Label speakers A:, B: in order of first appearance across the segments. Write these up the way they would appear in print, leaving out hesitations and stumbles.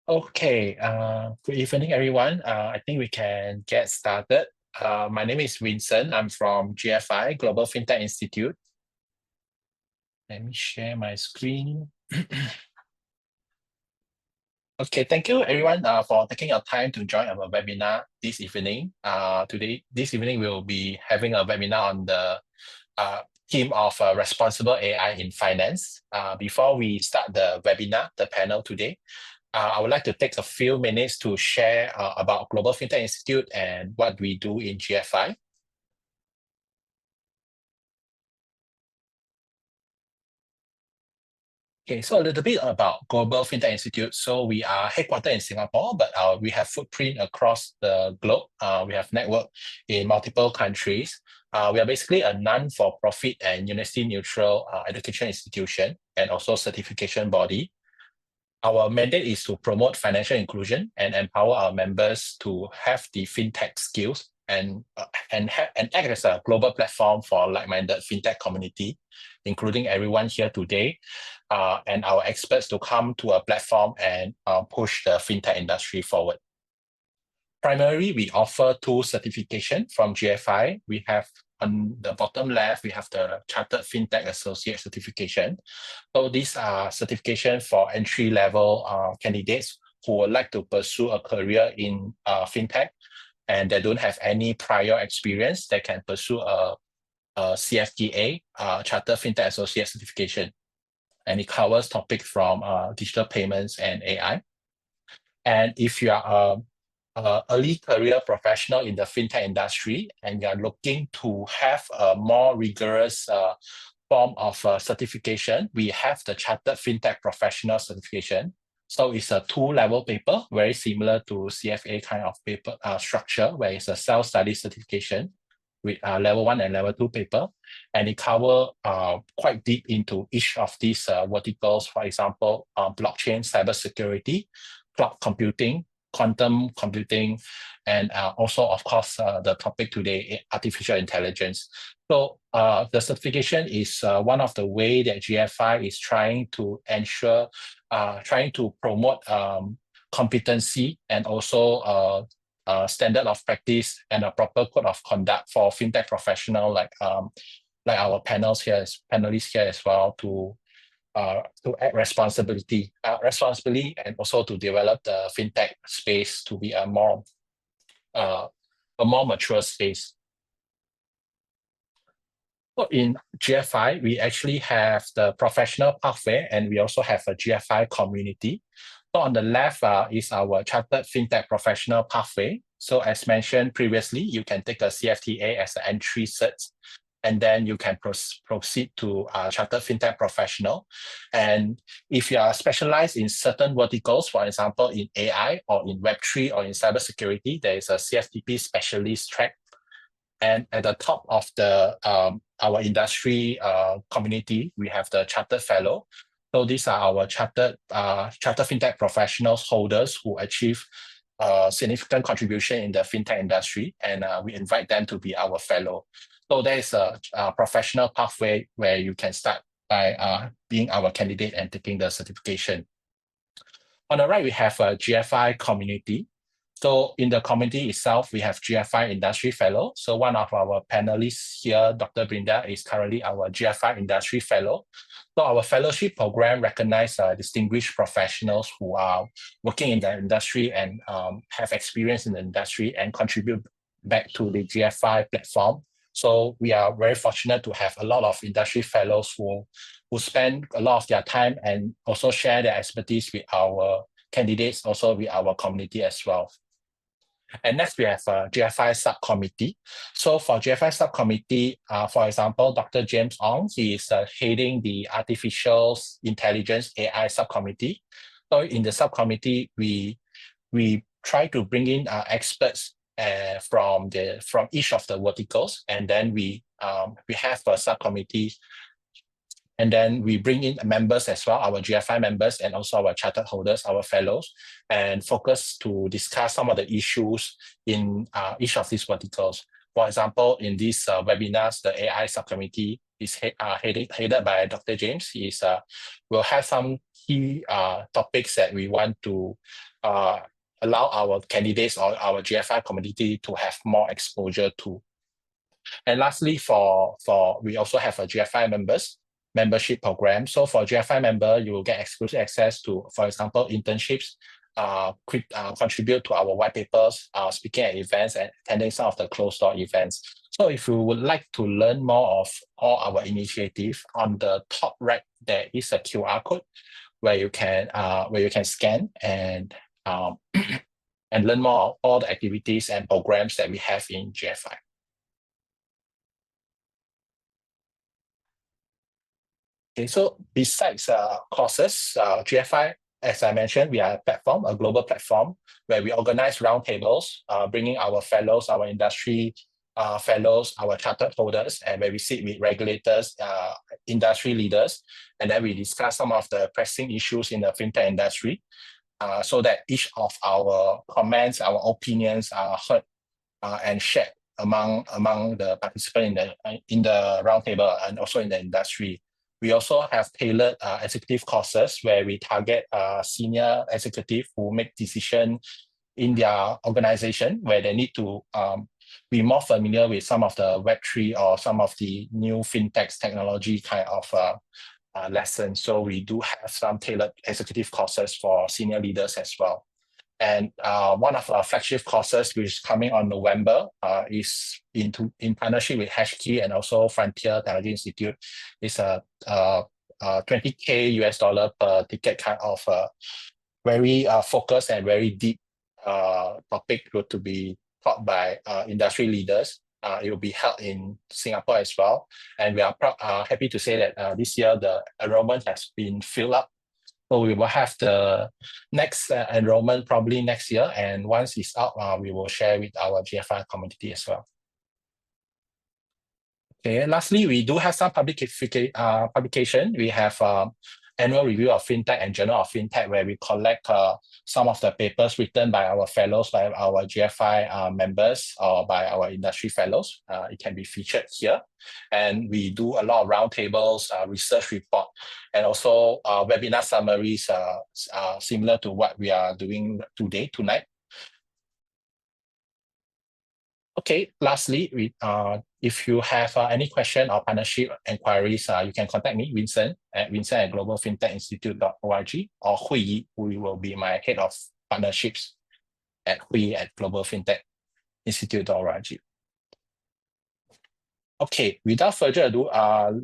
A: Okay, good evening, everyone. I think we can get started. My name is Vincent. I'm from GFI, Global Fintech Institute. Let me share my screen. Okay, thank you everyone for taking your time to join our webinar this evening. This evening, we'll be having a webinar on the theme of responsible AI in finance. Before we start the webinar, the panel today, I would like to take a few minutes to share about Global Fintech Institute and what we do in GFI. Okay, so a little bit about Global Fintech Institute. So we are headquartered in Singapore, but we have footprint across the globe. We have network in multiple countries. We are basically a non-for-profit and university-neutral education institution and also certification body. Our mandate is to promote financial inclusion and empower our members to have the fintech skills and act as a global platform for like-minded fintech community, including everyone here today, and our experts to come to a platform and push the fintech industry forward. Primarily, we offer two certifications from GFI. We have on the bottom left, we have the Chartered Fintech Associate certification. So these are certifications for entry-level candidates who would like to pursue a career in fintech and they don't have any prior experience. They can pursue a CFTA, Chartered Fintech Associate certification. And it covers topics from digital payments and AI. And if you are early career professional in the fintech industry and you are looking to have a more rigorous form of certification, we have the Chartered Fintech Professional Certification. So it's a two-level paper, very similar to CFA kind of paper structure, where it's a self-study certification with level 1 and level 2 paper. And it covers quite deep into each of these verticals, for example, blockchain, cybersecurity, cloud computing, quantum computing, and also, of course, the topic today, artificial intelligence. So the certification is one of the ways that GFI is trying to ensure, trying to promote competency and also standard of practice and a proper code of conduct for fintech professional like our panelists here as well to act responsibly and also to develop the fintech space to be a more mature space. So in GFI, we actually have the professional pathway and we also have a GFI community. So on the left is our Chartered Fintech Professional Pathway. So as mentioned previously, you can take a CFTA as an entry cert, and then you can proceed to Chartered Fintech Professional. And if you are specialized in certain verticals, for example, in AI or in Web3 or in cybersecurity, there is a CFTP specialist track. And at the top of the our industry community, we have the Chartered Fellow. So these are our Chartered Fintech Professionals holders who achieve significant contribution in the fintech industry, and we invite them to be our fellow. So there is a professional pathway where you can start by being our candidate and taking the certification. On the right, we have a GFI community. So in the community itself, we have GFI Industry Fellow. So one of our panelists here, Dr. Brindha, is currently our GFI Industry Fellow. So our fellowship program recognizes distinguished professionals who are working in the industry and have experience in the industry and contribute back to the GFI platform. So we are very fortunate to have a lot of industry fellows who spend a lot of their time and also share their expertise with our candidates, also with our community as well. And next, we have a GFI subcommittee. So for GFI subcommittee, for example, Dr. James Ong, he is heading the Artificial Intelligence AI subcommittee. So in the subcommittee, we try to bring in experts from each of the verticals, and then we have a subcommittee. And then we bring in members as well, our GFI members and also our chartered holders, our fellows, and focus to discuss some of the issues in each of these verticals. For example, in these webinars, the AI subcommittee is headed by Dr. James. We'll have some key topics that we want to allow our candidates or our GFI community to have more exposure to. And lastly, we also have a GFI membership program. So for GFI member, you will get exclusive access to, for example, internships, contribute to our white papers, speaking at events, and attending some of the closed door events. So if you would like to learn more of all our initiatives, on the top right there is a QR code where you can scan and and learn more of all the activities and programs that we have in GFI. Okay, so besides courses, GFI, as I mentioned, we are a platform, a global platform, where we organize roundtables, bringing our fellows, our industry fellows, our chartered holders, and where we sit with regulators, industry leaders, and then we discuss some of the pressing issues in the fintech industry, so that each of our comments, our opinions are heard and shared among the participants in the roundtable and also in the industry. We also have tailored executive courses where we target senior executives who make decisions in their organization, where they need to be more familiar with some of the Web3 or some of the new fintech technology kind of lessons. So we do have some tailored executive courses for senior leaders as well. And one of our flagship courses, which is coming on November, is in partnership with Hashkey and also Frontier Technology Institute. It's a $20K US per ticket kind of very focused and very deep topic to be taught by industry leaders. It will be held in Singapore as well. And we are happy to say that this year the enrollment has been filled up. So we will have the next enrollment probably next year. And once it's out, we will share with our GFI community as well. Okay, and lastly, we do have some publication. We have annual review of fintech and journal of fintech, where we collect some of the papers written by our fellows, by our GFI members, or by our industry fellows. It can be featured here. And we do a lot of roundtables, research report, and also webinar summaries similar to what we are doing tonight. Okay, lastly, if you have any question or partnership inquiries, you can contact me, Vincent at globalfintechinstitute.org, or Hui, who will be my head of partnerships at Hui at globalfintechinstitute.org. Okay, without further ado,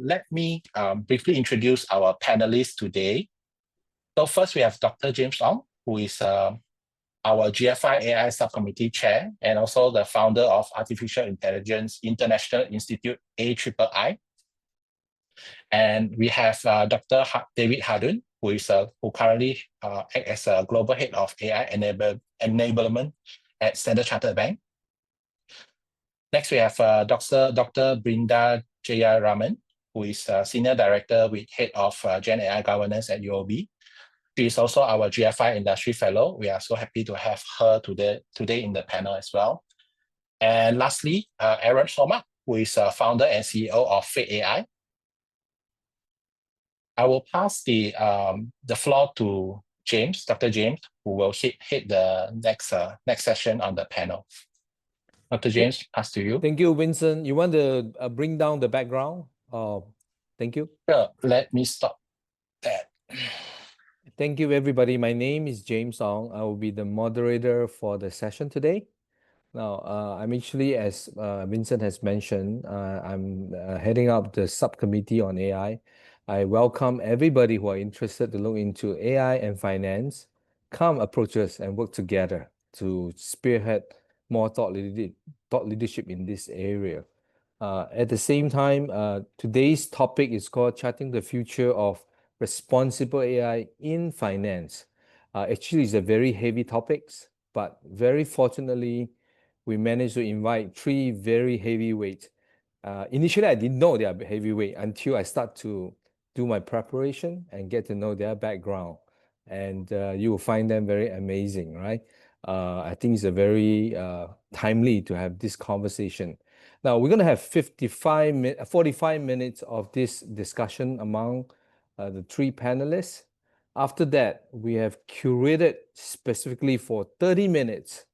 A: let me briefly introduce our panelists today. So first, we have Dr. James Ong, who is our GFI AI Subcommittee Chair, and also the founder of Artificial Intelligence International Institute, AIII. And we have Dr. David Hardoon, who currently acts as a Global Head of AI Enablement at Standard Chartered Bank. Next, we have Dr. Brindha Jeyaraman, who is Senior Director with Head of Gen AI Governance at UOB. She is also our GFI Industry Fellow. We are so happy to have her today in the panel as well. And lastly, Aaron Hallmark, who is founder and CEO of Fate AI. I will pass the floor to James, Dr. James, who will hit the next session on the panel. Dr. James, pass to you.
B: Thank you, Vincent. You want to bring down the background? Thank you.
A: Sure. Let me stop that.
B: Thank you, everybody. My name is James Ong. I will be the moderator for the session today. Now, I'm actually, as Vincent has mentioned, I'm heading up the subcommittee on AI. I welcome everybody who are interested to look into AI and finance, come approach us and work together to spearhead more thought leadership in this area. At the same time, today's topic is called Charting the Future of Responsible AI in Finance. Actually, it's a very heavy topics, but very fortunately, we managed to invite three very heavyweights. Initially, I didn't know they are heavyweight until I start to do my preparation and get to know their background. And you will find them very amazing, right? I think it's a very timely to have this conversation. Now, we're going to have 45 minutes of this discussion among the three panelists. After that, we have curated specifically for 30 minutes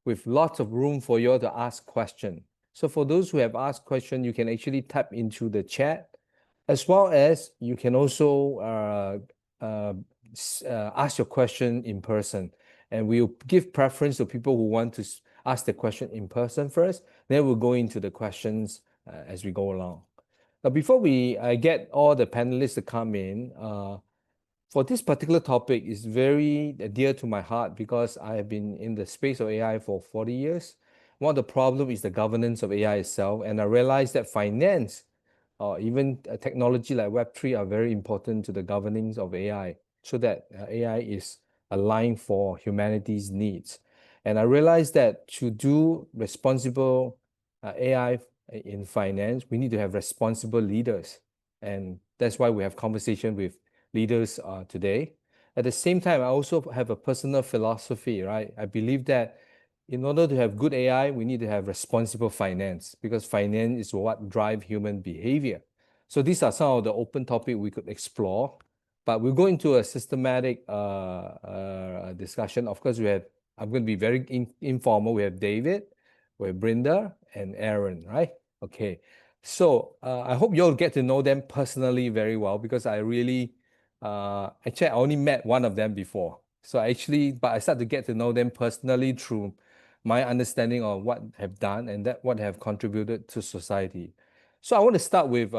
B: with lots of room for you all to ask questions. So for those who have asked questions, you can actually tap into the chat, as well as you can also ask your question in person. And we'll give preference to people who want to ask the question in person first. Then we'll go into the questions as we go along. Now, before we get all the panelists to come in, for this particular topic is very dear to my heart because I have been in the space of AI for 40 years. One of the problems is the governance of AI itself. And I realized that finance or even technology like Web3 are very important to the governance of AI so that AI is aligned for humanity's needs. And I realized that to do responsible AI in finance, we need to have responsible leaders. And that's why we have conversation with leaders today. At the same time, I also have a personal philosophy, right? I believe that in order to have good AI, we need to have responsible finance because finance is what drives human behavior. So these are some of the open topics we could explore, but we'll go into a systematic discussion. Of course, I'm going to be very informal. We have David, we have Brindha, and Aaron, right? Okay. So I hope you'll get to know them personally very well because actually, I only met one of them before. But I started to get to know them personally through my understanding of what have done and what have contributed to society. So I want to start with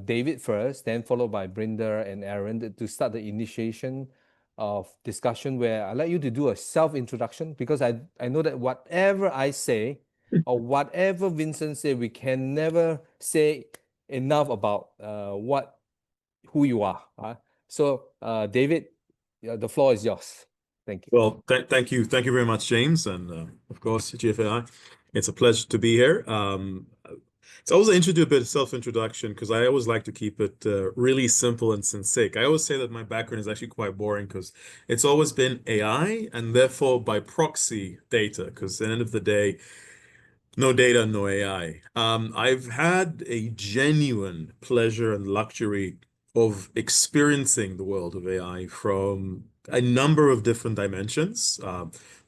B: David first, then followed by Brindha and Aaron to start the initiation of discussion where I'd like you to do a self-introduction because I know that whatever I say or whatever Vincent said, we can never say enough about who you are. So David, the floor is yours. Thank you.
C: Well, thank you. Thank you very much, James. And of course, GFAI. It's a pleasure to be here. It's always interesting to do a bit of self-introduction because I always like to keep it really simple and succinct. I always say that my background is actually quite boring because it's always been AI and therefore by proxy data because at the end of the day, no data, no AI. I've had a genuine pleasure and luxury of experiencing the world of AI from a number of different dimensions.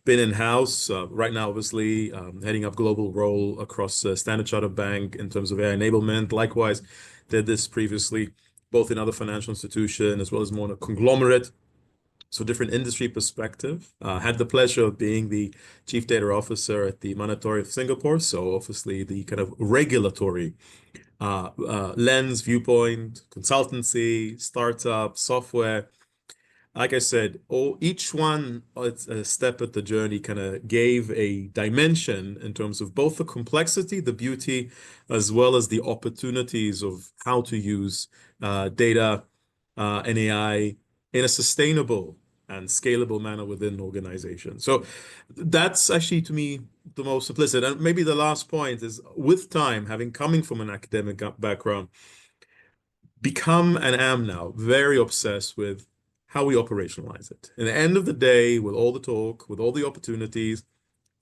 C: Been in-house right now, obviously, heading up global role across Standard Chartered Bank in terms of AI enablement. Likewise, did this previously, both in other financial institutions as well as more in a conglomerate. So different industry perspective. Had the pleasure of being the chief data officer at the Monetary of Singapore. So obviously the kind of regulatory lens, viewpoint, consultancy, startup, software. Like I said, each one, a step at the journey kind of gave a dimension in terms of both the complexity, the beauty, as well as the opportunities of how to use data and AI in a sustainable and scalable manner within an organization. So that's actually, to me, the most implicit. And maybe the last point is, with time, having coming from an academic background, become and am now very obsessed with how we operationalize it. At the end of the day, with all the talk, with all the opportunities,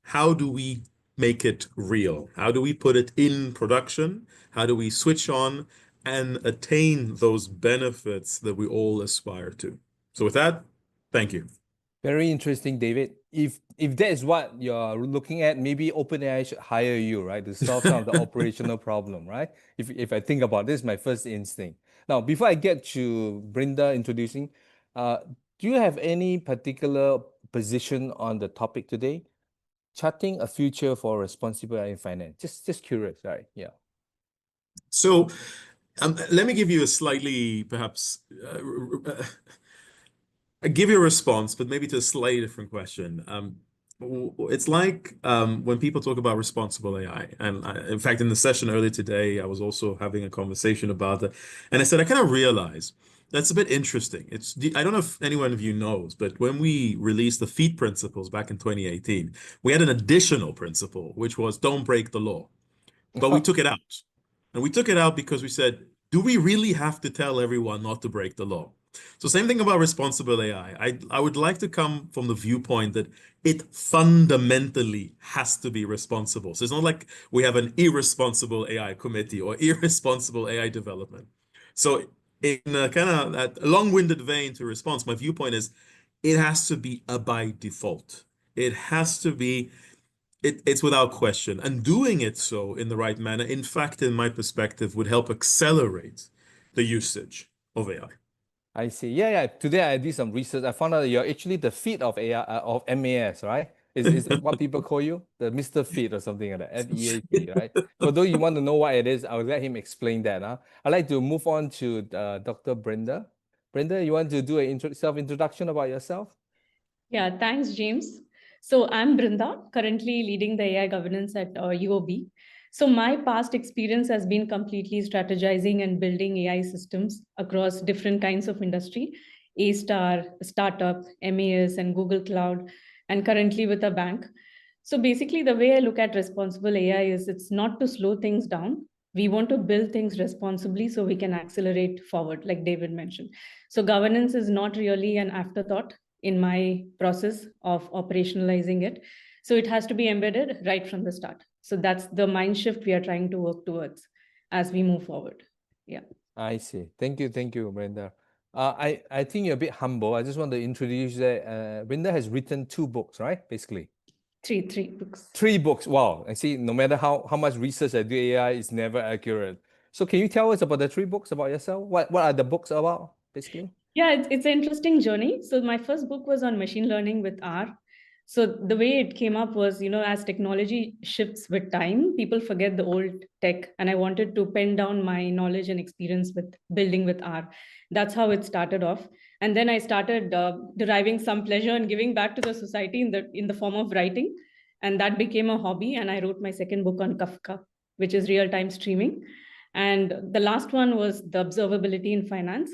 C: how do we make it real? How do we put it in production? How do we switch on and attain those benefits that we all aspire to? So with that, thank you.
B: Very interesting, David. If that is what you're looking at, maybe OpenAI should hire you, right, to solve some of the operational problem, right? If I think about this, my first instinct. Now, before I get to Brindha introducing, do you have any particular position on the topic today? Charting a future for responsible AI finance. Just curious, right? Yeah.
C: So let me give you a slightly, perhaps, give you a response, but maybe to a slightly different question. It's like when people talk about responsible AI, and in fact, in the session earlier today, I was also having a conversation about it, and I said I kind of realized that's a bit interesting. I don't know if anyone of you knows, but when we released the FEET principles back in 2018, we had an additional principle, which was don't break the law, but we took it out, and we took it out because we said, do we really have to tell everyone not to break the law? So same thing about responsible AI. I would like to come from the viewpoint that it fundamentally has to be responsible. So it's not like we have an irresponsible AI committee or irresponsible AI development. So in a kind of a long-winded vein to response, my viewpoint is it has to be a by default. It has to be, it's without question. And doing it so in the right manner, in fact, in my perspective, would help accelerate the usage of AI.
B: I see. Yeah, yeah. Today I did some research. I found out that you're actually the feet of AI of MAS, right? Is what people call you the Mr. Feet or something like that. FEAT, right? For those you want to know what it is, I'll let him explain that. I'd like to move on to Dr. Brindha. Brindha, you want to do a self-introduction about yourself?
D: Yeah, thanks, James. So I'm Brindha, currently leading the AI governance at UOB. So my past experience has been completely strategizing and building AI systems across different kinds of industry, A-Star, startup, MAS, and Google Cloud, and currently with a bank. So basically, the way I look at responsible AI is it's not to slow things down. We want to build things responsibly so we can accelerate forward, like David mentioned. So governance is not really an afterthought in my process of operationalizing it. So it has to be embedded right from the start. So that's the mind shift we are trying to work towards as we move forward. Yeah.
B: I see. Thank you, Brenda. I think you're a bit humble. I just want to introduce that Brenda has written 2 books, right? Basically.
D: Three books.
B: 3 books. Wow. I see. No matter how much research I do, AI is never accurate. So can you tell us about the 3 books about yourself? What are the books about, basically?
D: Yeah, it's an interesting journey. So my first book was on machine learning with R. So the way it came up was, as technology shifts with time, people forget the old tech. And I wanted to pen down my knowledge and experience with building with R. That's how it started off. And then I started deriving some pleasure and giving back to the society in the form of writing. And that became a hobby. And I wrote my second book on Kafka, which is real-time streaming. And the last one was the observability in finance.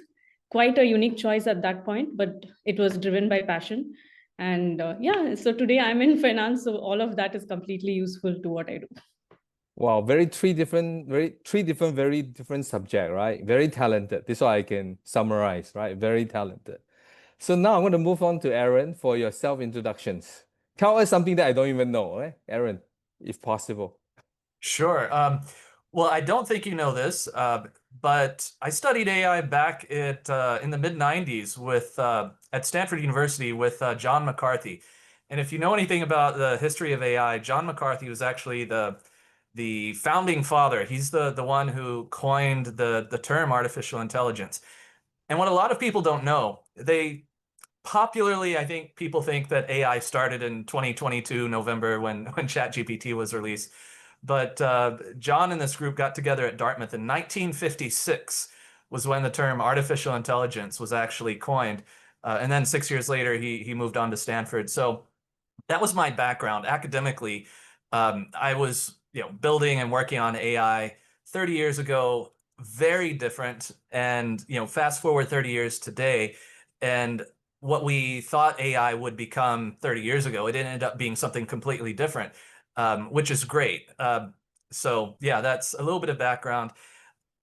D: Quite a unique choice at that point, but it was driven by passion. And yeah, so today I'm in finance, so all of that is completely useful to what I do.
B: Wow, three different very different subject, right? Very talented. This is what I can summarize, right? Very talented. So now I'm going to move on to Aaron for your self-introductions. Tell us something that I don't even know, right? Aaron, if possible.
E: Sure. Well, I don't think you know this, but I studied AI back in the mid-90s at Stanford University with John McCarthy. And if you know anything about the history of AI, John McCarthy was actually the founding father. He's the one who coined the term artificial intelligence. And what a lot of people don't know, popularly, I think people think that AI started in 2022, November, when ChatGPT was released. But John and this group got together at Dartmouth in 1956 was when the term artificial intelligence was actually coined. And then 6 years later, he moved on to Stanford. So that was my background. Academically, I was building and working on AI 30 years ago, very different. And fast forward 30 years today, and what we thought AI would become 30 years ago, it ended up being something completely different. Which is great. So yeah, that's a little bit of background.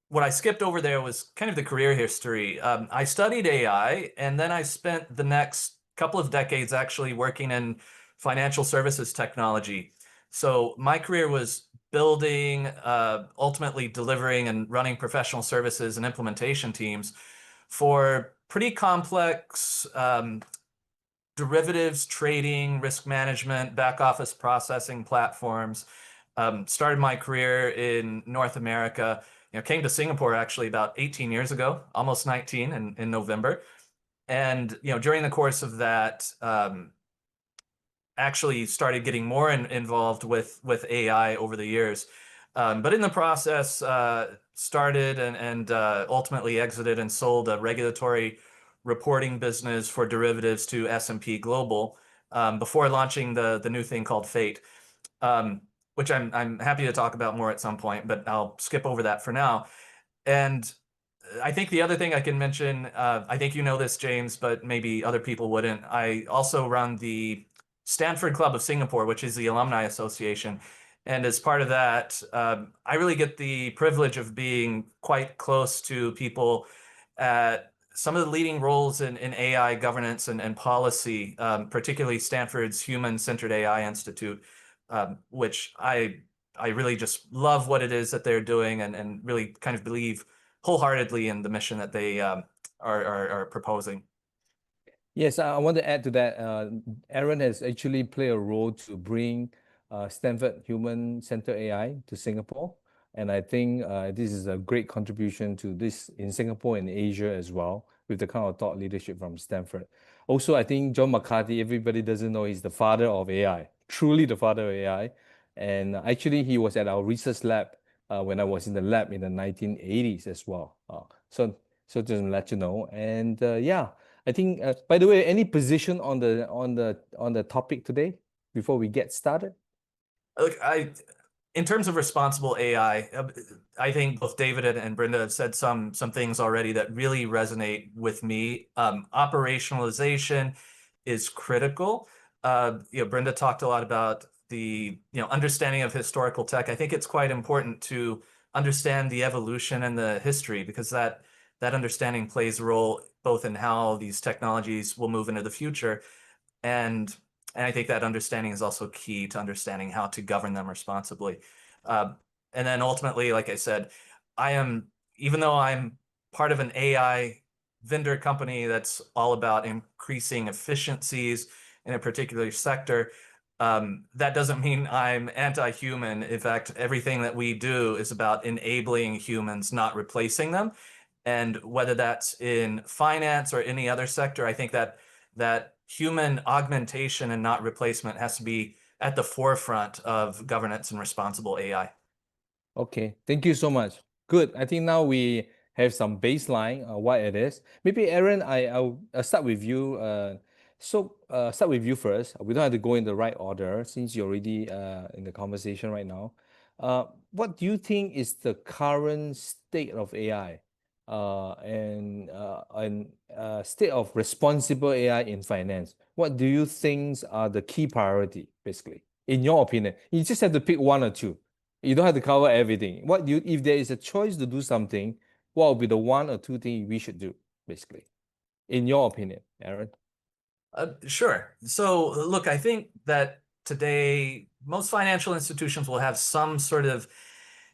E: What I skipped over there was kind of the career history. I studied AI, and then I spent the next couple of decades actually working in financial services technology. So my career was building, ultimately delivering and running professional services and implementation teams for pretty complex derivatives, trading, risk management, back office processing platforms. Started my career in North America. Came to Singapore actually about 18 years ago, almost 19 in November. And during the course of that, actually started getting more involved with AI over the years. But in the process, started and ultimately exited and sold a regulatory reporting business for derivatives to S&P Global before launching the new thing called Fate, which I'm happy to talk about more at some point, but I'll skip over that for now. And I think the other thing I can mention, I think you know this, James, but maybe other people wouldn't. I also run the Stanford Club of Singapore, which is the alumni association. And as part of that, I really get the privilege of being quite close to people at some of the leading roles in AI governance and policy, particularly Stanford's Human-Centered AI Institute, which I really just love what it is that they're doing and really kind of believe wholeheartedly in the mission that they are proposing.
B: Yes, I want to add to that. Aaron has actually played a role to bring Stanford Human-Centered AI to Singapore. And I think this is a great contribution to this in Singapore and Asia as well, with the kind of thought leadership from Stanford. Also, I think John McCarthy, everybody doesn't know, he's the father of AI, truly the father of AI. And actually, he was at our research lab when I was in the lab in the 1980s as well. So just to let you know. And yeah, I think, by the way, any position on the topic today before we get started?
E: Look, in terms of responsible AI, I think both David and Brindha have said some things already that really resonate with me. Operationalization is critical. Brindha talked a lot about the understanding of historical tech. I think it's quite important to understand the evolution and the history, because that understanding plays a role both in how these technologies will move into the future, and I think that understanding is also key to understanding how to govern them responsibly. And then ultimately, like I said, even though I'm part of an AI vendor company that's all about increasing efficiencies in a particular sector, that doesn't mean I'm anti-human. In fact, everything that we do is about enabling humans, not replacing them. And whether that's in finance or any other sector, I think that human augmentation and not replacement has to be at the forefront of governance and responsible AI.
B: Okay, thank you so much. Good. I think now we have some baseline what it is. Maybe Aaron, I'll start with you. Start with you first. We don't have to go in the right order since you're already in the conversation right now. What do you think is the current state of AI and state of responsible AI in finance? What do you think are the key priority, basically, in your opinion? You just have to pick one or two. You don't have to cover everything. If there is a choice to do something, what would be the one or two things we should do, basically, in your opinion, Aaron?
E: Sure. So look, I think that today most financial institutions will have some sort of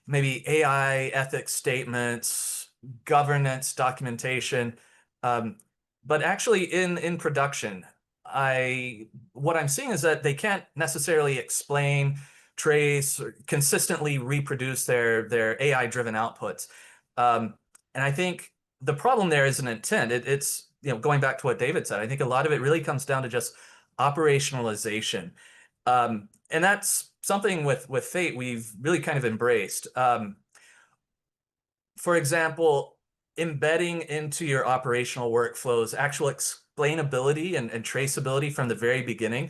E: maybe AI ethics statements, governance documentation, but actually in production, what I'm seeing is that they can't necessarily explain, trace, or consistently reproduce their AI-driven outputs. And I think the problem there is an intent. It's going back to what David said, I think a lot of it really comes down to just operationalization. And that's something with Fate we've really kind of embraced. For example, embedding into your operational workflows actual explainability and traceability from the very beginning.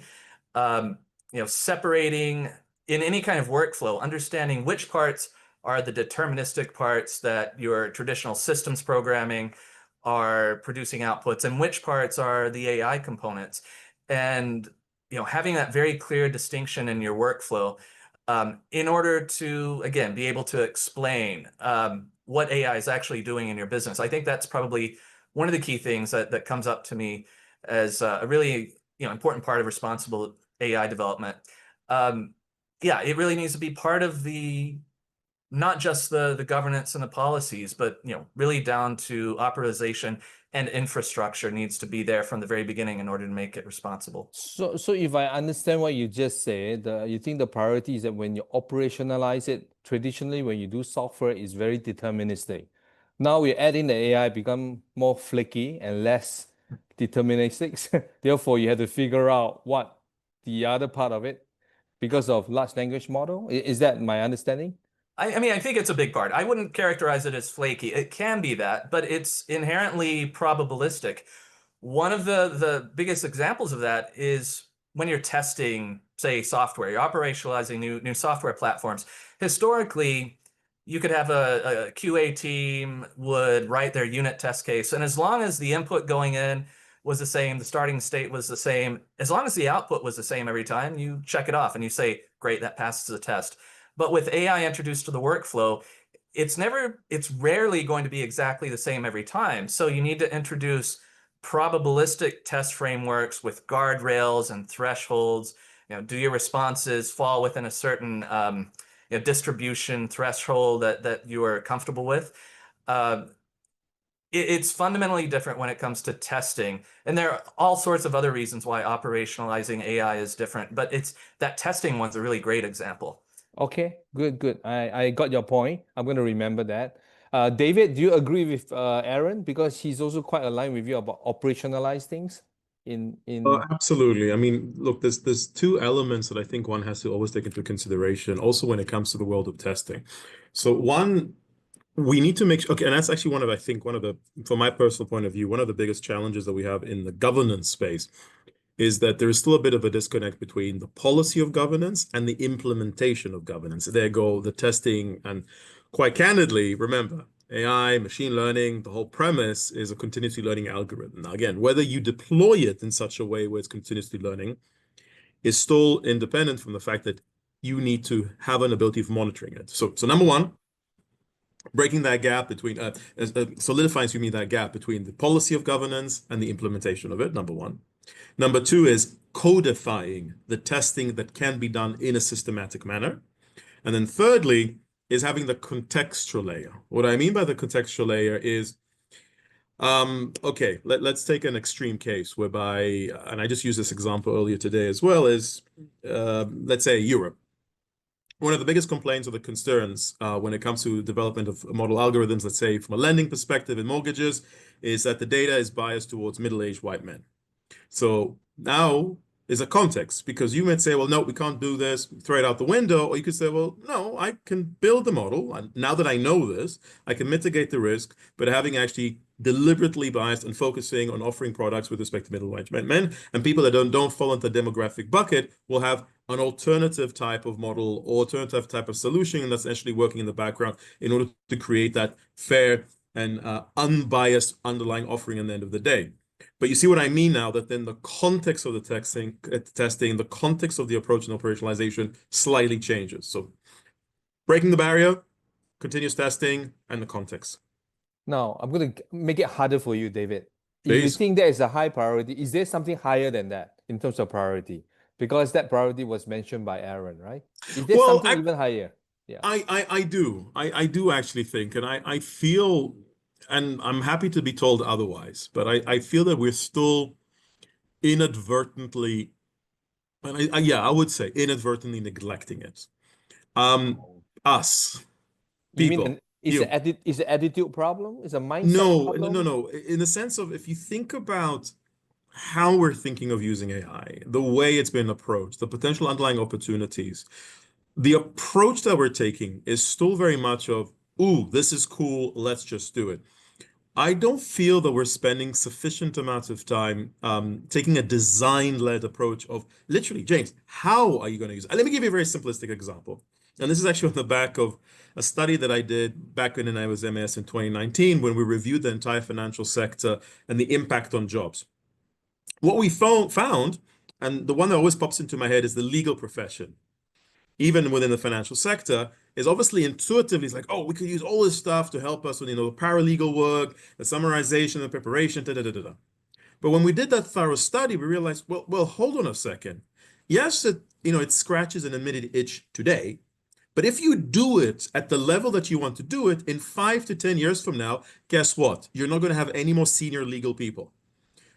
E: Separating in any kind of workflow, understanding which parts are the deterministic parts that your traditional systems programming are producing outputs, and which parts are the AI components. And having that very clear distinction in your workflow in order to, again, be able to explain what AI is actually doing in your business. I think that's probably one of the key things that comes up to me as a really important part of responsible AI development. Yeah, it really needs to be part of not just the governance and the policies, but really down to operationalization, and infrastructure needs to be there from the very beginning in order to make it responsible.
B: So if I understand what you just said, you think the priority is that when you operationalize it, traditionally when you do software, it's very deterministic. Now we add in the AI, become more flaky and less deterministic. Therefore, you have to figure out what the other part of it because of large language model. Is that my understanding?
E: I mean, I think it's a big part. I wouldn't characterize it as flaky. It can be that, but it's inherently probabilistic. One of the biggest examples of that is when you're testing, say, software, you're operationalizing new software platforms. Historically, you could have a QA team would write their unit test case, and as long as the input going in was the same, the starting state was the same, as long as the output was the same every time, you check it off and you say, great, that passes the test. But with AI introduced to the workflow, it's rarely going to be exactly the same every time. So you need to introduce probabilistic test frameworks with guardrails and thresholds. Do your responses fall within a certain distribution threshold that you are comfortable with? It's fundamentally different when it comes to testing. And there are all sorts of other reasons why operationalizing AI is different, but it's that testing one's a really great example.
B: Okay, good. I got your point. I'm going to remember that. David, do you agree with Aaron? Because he's also quite aligned with you about operationalize things in
C: Absolutely. I mean, look, there's two elements that I think one has to always take into consideration, also when it comes to the world of testing. So one, we need to make sure, okay, and that's actually I think from my personal point of view, one of the biggest challenges that we have in the governance space is that there is still a bit of a disconnect between the policy of governance and the implementation of governance. There go the testing, and quite candidly, remember, AI, machine learning, the whole premise is a continuously learning algorithm. Now, again, whether you deploy it in such a way where it's continuously learning is still independent from the fact that you need to have an ability of monitoring it. So number one, breaking that gap between, solidifying, that gap between the policy of governance and the implementation of it, number one. Number two is codifying the testing that can be done in a systematic manner. And then thirdly is having the contextual layer. What I mean by the contextual layer is, okay, let's take an extreme case whereby, and I just used this example earlier today as well, is let's say Europe. One of the biggest complaints or the concerns when it comes to development of model algorithms, let's say from a lending perspective in mortgages, is that the data is biased towards middle-aged white men. So now is a context, because you might say, well, no, we can't do this, throw it out the window. Or you could say, well, no, I can build the model. And now that I know this, I can mitigate the risk, but having actually deliberately biased and focusing on offering products with respect to middle-aged men, and people that don't fall into the demographic bucket will have an alternative type of model or alternative type of solution that's actually working in the background in order to create that fair and unbiased underlying offering at the end of the day. But you see what I mean now, that then the context of the testing, the context of the approach and operationalization slightly changes. So breaking the barrier, continuous testing, and the context.
B: Now, I'm going to make it harder for you, David. If you
C: Please.
B: think that is a high priority, is there something higher than that in terms of priority? Because that priority was mentioned by Aaron, right? Is there something even higher? Yeah.
C: I do actually think, and I feel, and I'm happy to be told otherwise, but I feel that we're still inadvertently, and I would say inadvertently neglecting it. Us,
B: You
C: people.
B: mean it's an attitude problem? It's a mindset problem?
C: No. In the sense of, if you think about how we're thinking of using AI, the way it's been approached, the potential underlying opportunities, the approach that we're taking is still very much of, ooh, this is cool, let's just do it. I don't feel that we're spending sufficient amounts of time taking a design-led approach of literally, James, how are you going to use it? Let me give you a very simplistic example. And this is actually on the back of a study that I did back when I was MAS in 2019, when we reviewed the entire financial sector and the impact on jobs. What we found, and the one that always pops into my head, is the legal profession, even within the financial sector, is obviously intuitively, it's like, oh, we could use all this stuff to help us with, the paralegal work, the summarization, the preparation, da. But when we did that thorough study, we realized, well, hold on a second. Yes, it scratches an admitted itch today, but if you do it at the level that you want to do it, in 5 to 10 years from now, guess what? You're not going to have any more senior legal people.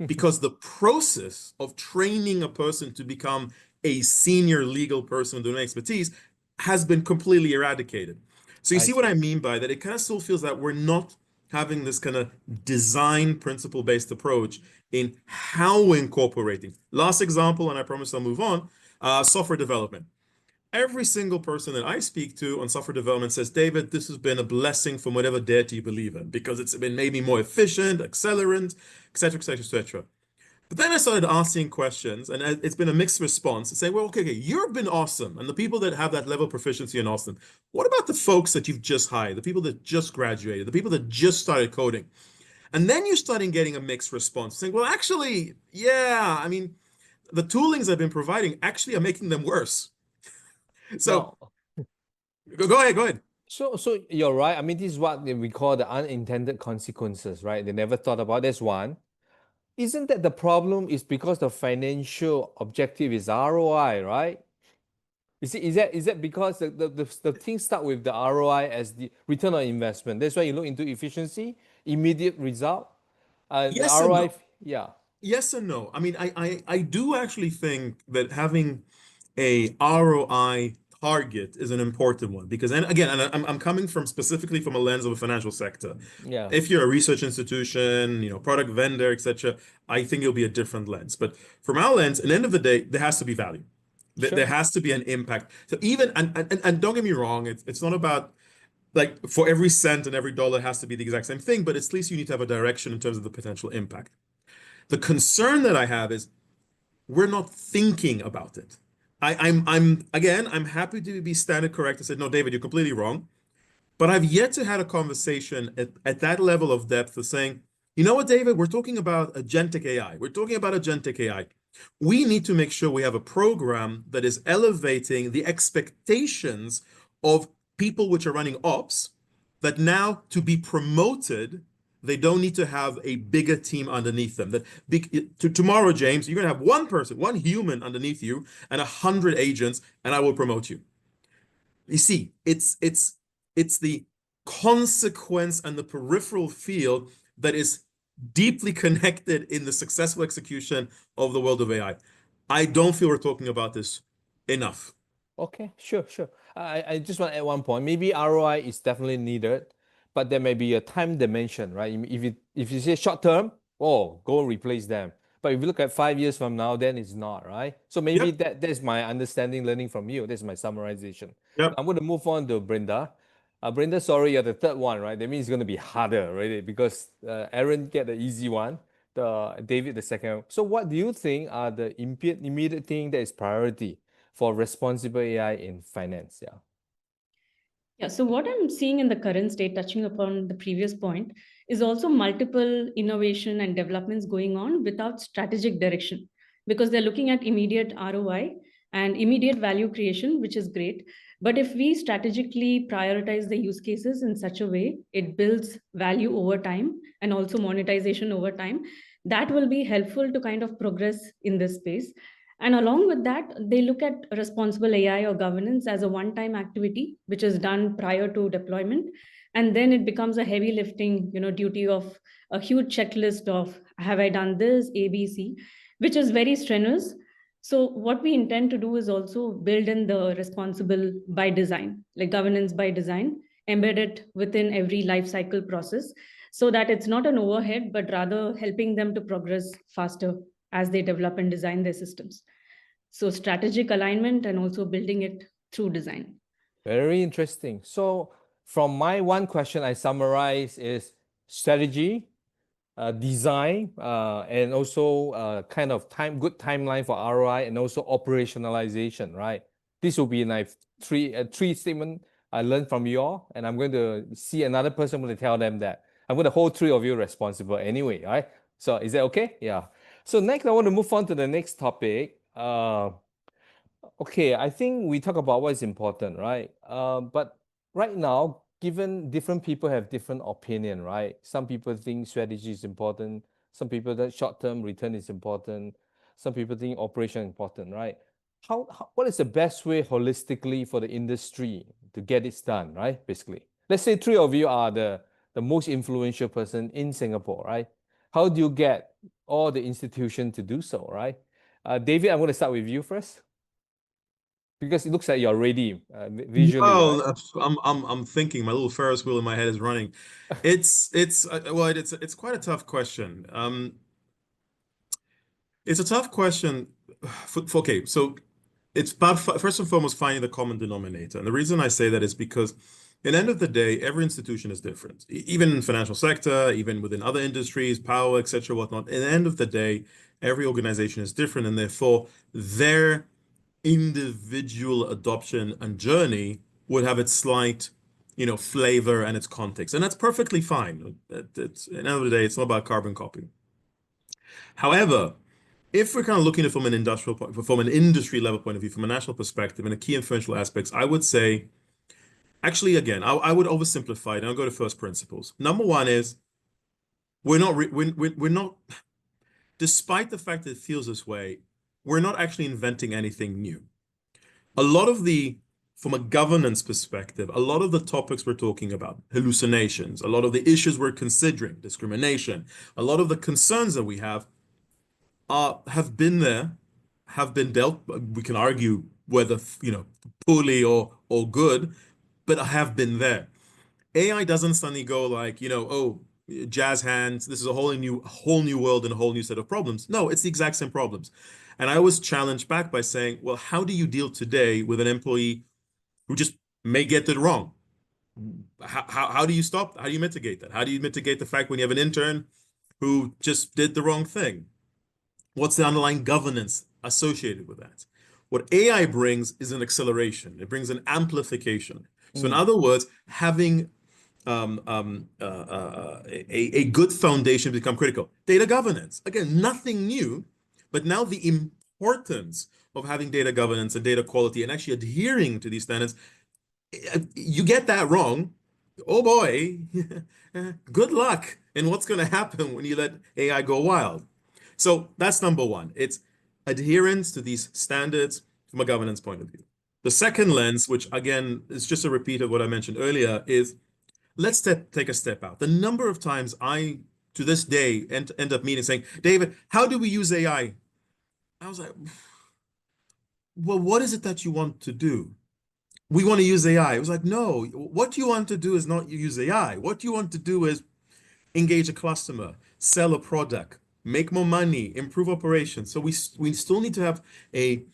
C: Because the process of training a person to become a senior legal person with domain expertise has been completely eradicated. So you see what I mean by that? It kind of still feels that we're not having this kind of design principle-based approach in how we're incorporating. Last example, and I promise I'll move on, software development. Every single person that I speak to on software development says, David, this has been a blessing from whatever deity you believe in, because it's been made me more efficient, accelerant, etc. But then I started asking questions, and it's been a mixed response, and saying, well, okay, you've been awesome. And the people that have that level of proficiency in awesome, what about the folks that you've just hired, the people that just graduated, the people that just started coding? And then you're starting getting a mixed response, saying, well, actually, yeah, I mean, the toolings I've been providing actually are making them worse. So go ahead.
B: So you're right. I mean, this is what we call the unintended consequences, right? They never thought about. That's one. Isn't that the problem is because the financial objective is ROI, right? Is that because the thing start with the ROI as the return on investment? That's why you look into efficiency, immediate result, the
C: Yes and
B: ROI.
C: no.
B: Yeah,
C: Yes and no. I mean, I do actually think that having a ROI target is an important one because, and again, and I'm coming from specifically from a lens of a financial sector.
B: yeah,
C: If you're a research institution, product vendor, etc., I think it'll be a different lens. But from our lens, at the end of the day, there has to be value. There
B: sure.
C: has to be an impact. So even and don't get me wrong, it's not about like for every cent and every dollar has to be the exact same thing, but at least you need to have a direction in terms of the potential impact. The concern that I have is we're not thinking about it. I'm happy to be standard correct and said, no, David, you're completely wrong. But I've yet to had a conversation at that level of depth of saying, you know what, David, we're talking about agentic AI. We're talking about agentic AI. We need to make sure we have a program that is elevating the expectations of people which are running ops, that now to be promoted, they don't need to have a bigger team underneath them. Tomorrow, James, you're going to have one person, one human underneath you and 100 agents, and I will promote you. You see, it's the consequence and the peripheral field that is deeply connected in the successful execution of the world of AI. I don't feel we're talking about this enough.
B: Okay, sure. I just want to add one point. Maybe ROI is definitely needed, but there may be a time dimension, right? If you say short term, oh, go replace them. But if you look at 5 years from now, then it's not, right? So maybe
C: Yep.
B: that's my understanding, learning from you. That's my summarization.
C: Yep.
B: I'm going to move on to Brindha. Brindha, sorry, you're the third one, right? That means it's going to be harder, right? Because Aaron get the easy one, David the second. So what do you think are the immediate thing that is priority for responsible AI in finance? Yeah.
D: Yeah, so what I'm seeing in the current state, touching upon the previous point, is also multiple innovation and developments going on without strategic direction because they're looking at immediate ROI and immediate value creation, which is great. But if we strategically prioritize the use cases in such a way, it builds value over time and also monetization over time. That will be helpful to kind of progress in this space. And along with that, they look at responsible AI or governance as a one time activity, which is done prior to deployment. And then it becomes a heavy lifting, duty of a huge checklist of have I done this, A, B, C, which is very strenuous. So what we intend to do is also build in the responsible by design, like governance by design, embed it within every life cycle process so that it's not an overhead, but rather helping them to progress faster as they develop and design their systems. So strategic alignment and also building it through design.
B: Very interesting. So from my one question, I summarize is strategy, design, and also kind of good timeline for ROI and also operationalization, right? This will be like three statement I learned from you all, and I'm going to see another person. I'm going to tell them that I'm going to hold three of you responsible anyway, right? So is that okay? Yeah. So next, I want to move on to the next topic. Okay, I think we talk about what is important, right? But right now, given different people have different opinion, right? Some people think strategy is important. Some people that short-term return is important. Some people think operation is important, right? What is the best way holistically for the industry to get it done, right? Basically, let's say three of you are the most influential person in Singapore, right? How do you get all the institutions to do so, right? David, I'm going to start with you first. Because it looks like you're ready visually, right?
C: Well, I'm thinking my little Ferris wheel in my head is running. It's quite a tough question. It's a tough question. Okay, so it's about first and foremost finding the common denominator, and the reason I say that is because at the end of the day, every institution is different. Even in financial sector, even within other industries, power, etc., whatnot. At the end of the day, every organization is different, and therefore their individual adoption and journey would have its slight, flavor and its context. And that's perfectly fine. At the end of the day, it's not about carbon copy. However, if we're kind of looking at it from an industry level point of view, from a national perspective, and the key influential aspects, I would say, actually, again, I would oversimplify it and I'll go to first principles. Number one is we're not, despite the fact that it feels this way, we're not actually inventing anything new. a lot of from a governance perspective, a lot of the topics we're talking about, hallucinations, a lot of the issues we're considering, discrimination, a lot of the concerns that we have been there, have been dealt. We can argue whether, poorly or good, but have been there. AI doesn't suddenly go like, oh, jazz hands, this is a whole new world and a whole new set of problems. No, it's the exact same problems. And I was challenged back by saying, well, how do you deal today with an employee who just may get it wrong? How do you stop? How do you mitigate that? How do you mitigate the fact when you have an intern who just did the wrong thing? What's the underlying governance associated with that? What AI brings is an acceleration. It brings an amplification. So in other words, having a good foundation become critical. Data governance, again, nothing new, but now the importance of having data governance and data quality and actually adhering to these standards. You get that wrong, oh boy, good luck in what's going to happen when you let AI go wild. So that's number one. It's adherence to these standards from a governance point of view. The second lens, which again is just a repeat of what I mentioned earlier, is let's take a step out. The number of times I, to this day, end up meeting saying, David, how do we use AI? I was like, well, what is it that you want to do? We want to use AI. It was like, no, what you want to do is not use AI. What you want to do is engage a customer, sell a product, make more money, improve operations. So we still need to have a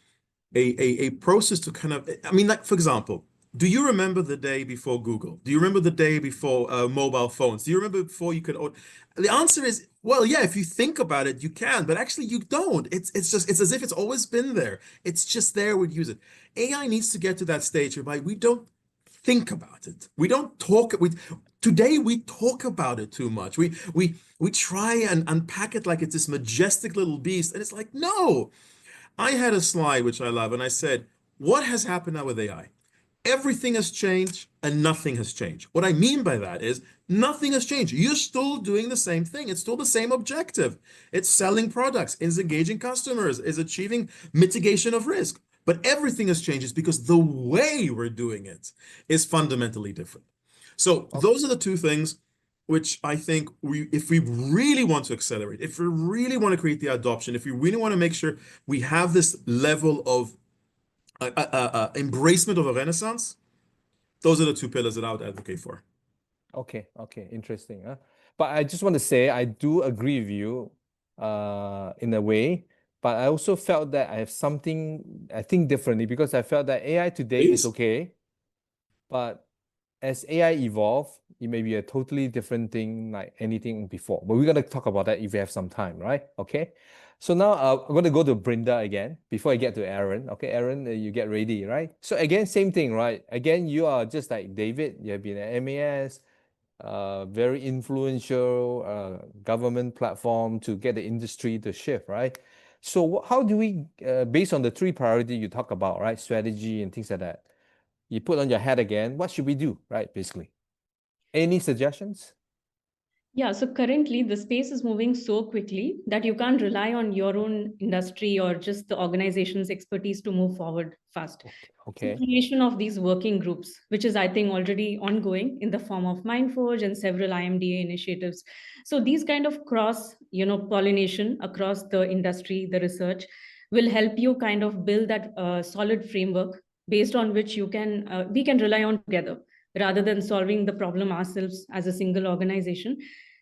C: process to kind of, I mean, like, for example, do you remember the day before Google? Do you remember the day before mobile phones? Do you remember before you could order? The answer is, well, yeah, if you think about it, you can, but actually you don't. It's as if it's always been there. It's just there, we'd use it. AI needs to get to that stage whereby we don't think about it. We don't talk, today we talk about it too much. We try and unpack it like it's this majestic little beast, and it's like, no. I had a slide, which I love, and I said, what has happened now with AI? Everything has changed and nothing has changed. What I mean by that is nothing has changed. You're still doing the same thing. It's still the same objective. It's selling products, it's engaging customers, it's achieving mitigation of risk. But everything has changed because the way we're doing it is fundamentally different. So those are the two things which I think if we really want to accelerate, if we really want to create the adoption, if we really want to make sure we have this level of embracement of a renaissance, those are the two pillars that I would advocate for.
B: Okay, interesting. But I just want to say I do agree with you in a way, but I also felt that I have something I think differently, because I felt that AI today is okay, but as AI evolve, it may be a totally different thing like anything before. But we're going to talk about that if we have some time, right? Okay. So now I'm going to go to Brindha again before I get to Aaron. Okay, Aaron, you get ready, right? So again, same thing, right? Again, you are just like David. You have been at MAS, very influential government platform to get the industry to shift, right? So how do we, based on the three priorities you talk about, right? Strategy and things like that, you put on your hat again, what should we do, right? Basically. Any suggestions?
D: Yeah, so currently the space is moving so quickly that you can't rely on your own industry or just the organization's expertise to move forward fast.
B: Okay.
D: The creation of these working groups, which is, I think, already ongoing in the form of Mindforge and several IMDA initiatives. So these kind of cross, pollination across the industry, the research, will help you kind of build that solid framework based on which we can rely on together, rather than solving the problem ourselves as a single organization.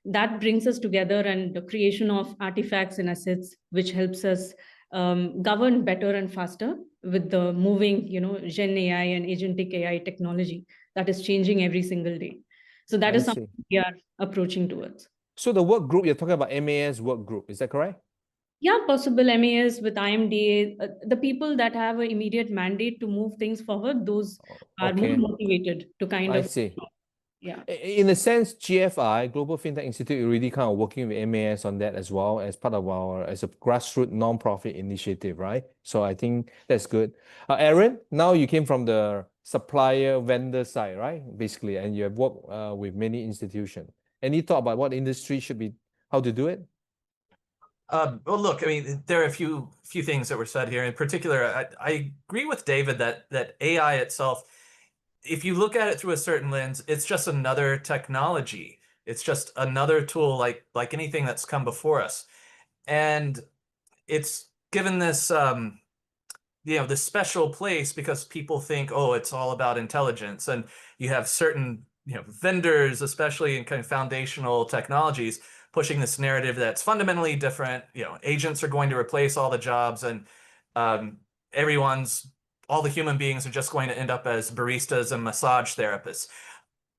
D: That brings us together, and the creation of artifacts and assets, which helps us govern better and faster with the moving, Gen AI and agentic AI technology that is changing every single day. So that is something we are approaching towards.
B: So the work group, you're talking about MAS work group, is that correct?
D: Yeah, possible MAS with IMDA, the people that have an immediate mandate to move things forward, those are more motivated to kind of.
B: I see.
D: Yeah.
B: In a sense, GFI, Global Fintech Institute, really kind of working with MAS on that as well as part of as a grassroots non-profit initiative, right? So I think that's good. Aaron, now you came from the supplier vendor side, right? Basically, and you have worked with many institutions. Any thought about what industry should be, how to do it?
E: Well, look, I mean, there are a few things that were said here. In particular, I agree with David that AI itself, if you look at it through a certain lens, it's just another technology. It's just another tool like anything that's come before us. And it's given this this special place because people think, oh, it's all about intelligence. And you have certain vendors, especially in kind of foundational technologies, pushing this narrative that's fundamentally different. Agents are going to replace all the jobs, and um, all the human beings are just going to end up as baristas and massage therapists.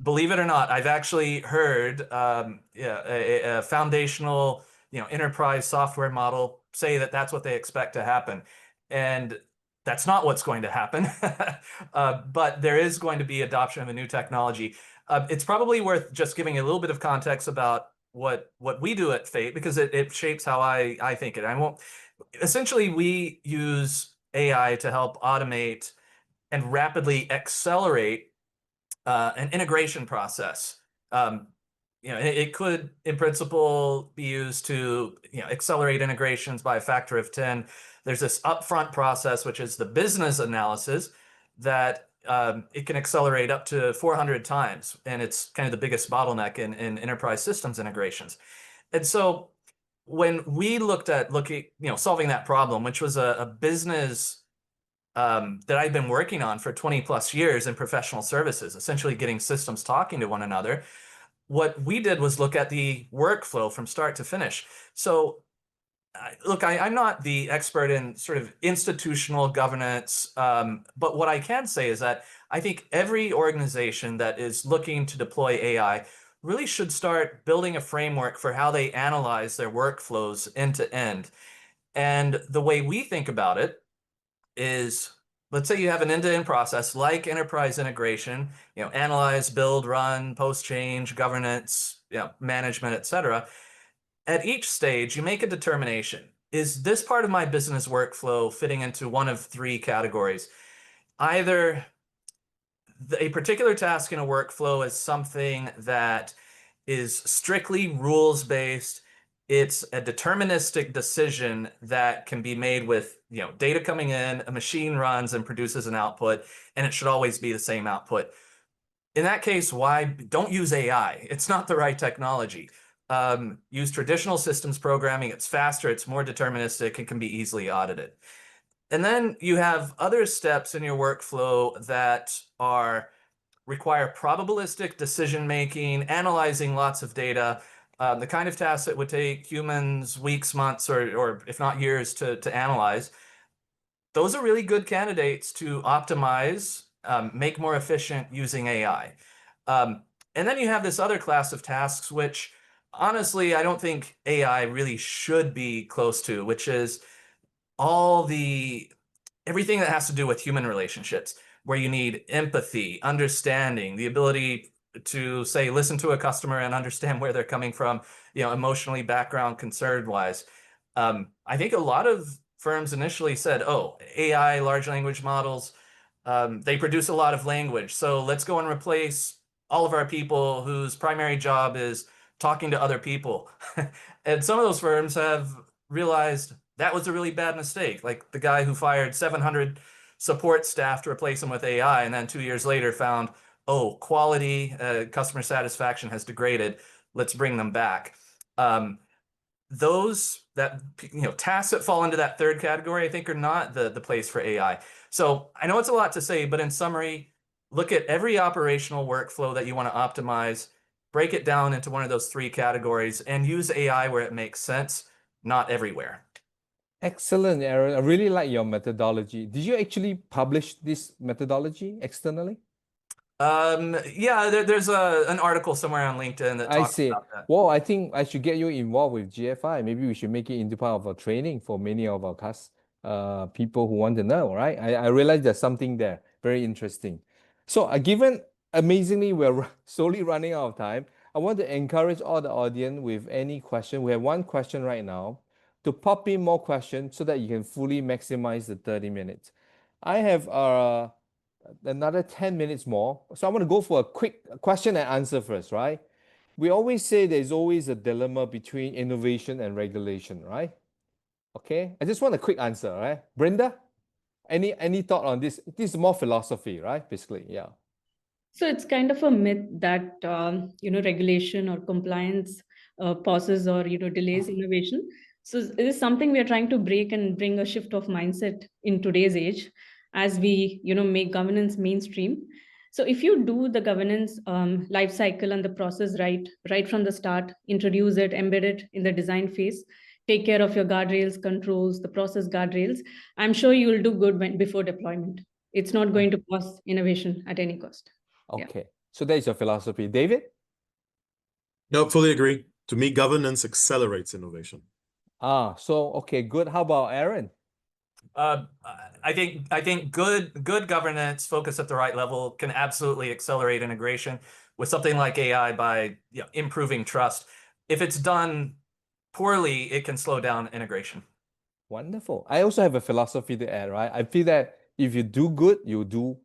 E: Believe it or not, I've actually heard a foundational enterprise software model say that that's what they expect to happen. And that's not what's going to happen. But there is going to be adoption of a new technology. It's probably worth just giving a little bit of context about what we do at Fate, because it shapes how I think it. Essentially, we use AI to help automate and rapidly accelerate an integration process. It could, in principle, be used to accelerate integrations by a factor of 10. There's this upfront process, which is the business analysis, that it can accelerate up to 400 times, and it's kind of the biggest bottleneck in enterprise systems integrations. And so when we looked at solving that problem, which was a business that I've been working on for 20 plus years in professional services, essentially getting systems talking to one another, what we did was look at the workflow from start to finish. So look, I'm not the expert in sort of institutional governance, but what I can say is that I think every organization that is looking to deploy AI really should start building a framework for how they analyze their workflows end to end. And the way we think about it is, let's say you have an end-to-end process like enterprise integration, analyze, build, run, post-change, governance, management, etc. At each stage, you make a determination. Is this part of my business workflow fitting into one of three categories? Either a particular task in a workflow is something that is strictly rules-based. It's a deterministic decision that can be made with data coming in, a machine runs and produces an output, and it should always be the same output. In that case, why don't use AI? It's not the right technology. Use traditional systems programming. It's faster, it's more deterministic, it can be easily audited. And then you have other steps in your workflow that require probabilistic decision making, analyzing lots of data, the kind of tasks that would take humans weeks, months, or if not years to analyze. Those are really good candidates to optimize, make more efficient using AI. And then you have this other class of tasks, which honestly, I don't think AI really should be close to, which is everything that has to do with human relationships, where you need empathy, understanding, the ability to say, listen to a customer and understand where they're coming from, emotionally, background, concern wise. I think a lot of firms initially said, oh, AI, large language models, they produce a lot of language. So let's go and replace all of our people whose primary job is talking to other people. And some of those firms have realized that was a really bad mistake. Like the guy who fired 700 support staff to replace them with AI, and then 2 years later found, oh, quality, customer satisfaction has degraded. Let's bring them back. Those tasks that fall into that third category, I think, are not the place for AI. So I know it's a lot to say, but in summary, look at every operational workflow that you want to optimize, break it down into one of those three categories, and use AI where it makes sense, not everywhere.
B: Excellent, Aaron. I really like your methodology. Did you actually publish this methodology externally?
E: Yeah, there's an article somewhere on LinkedIn that talks about that.
B: Well, I think I should get you involved with GFI. Maybe we should make it into part of a training for many of our people who want to know, right? I realize there's something there. Very interesting. So given amazingly, we're slowly running out of time, I want to encourage all the audience with any question. We have one question right now, to pop in more questions so that you can fully maximize the 30 minutes. I have another 10 minutes more. So I want to go for a quick question and answer first, right? We always say there's always a dilemma between innovation and regulation, right? Okay, I just want a quick answer, right? Brenda, any thought on this? This is more philosophy, right? Basically, yeah.
D: So it's kind of a myth that regulation or compliance pauses or delays innovation. So it is something we are trying to break and bring a shift of mindset in today's age, as we make governance mainstream. So if you do the governance life cycle and the process right from the start, introduce it, embed it in the design phase, take care of your guardrails, controls, the process guardrails, I'm sure you will do good before deployment. It's not going to pause innovation at any cost. Yeah.
B: Okay, so that is your philosophy. David?
C: No, fully agree. To me, governance accelerates innovation.
B: So okay, good. How about Aaron?
E: I think good governance focused at the right level can absolutely accelerate integration with something like AI by improving trust. If it's done poorly, it can slow down integration.
B: Wonderful. I also have a philosophy to add, right? I feel that if you do good, you do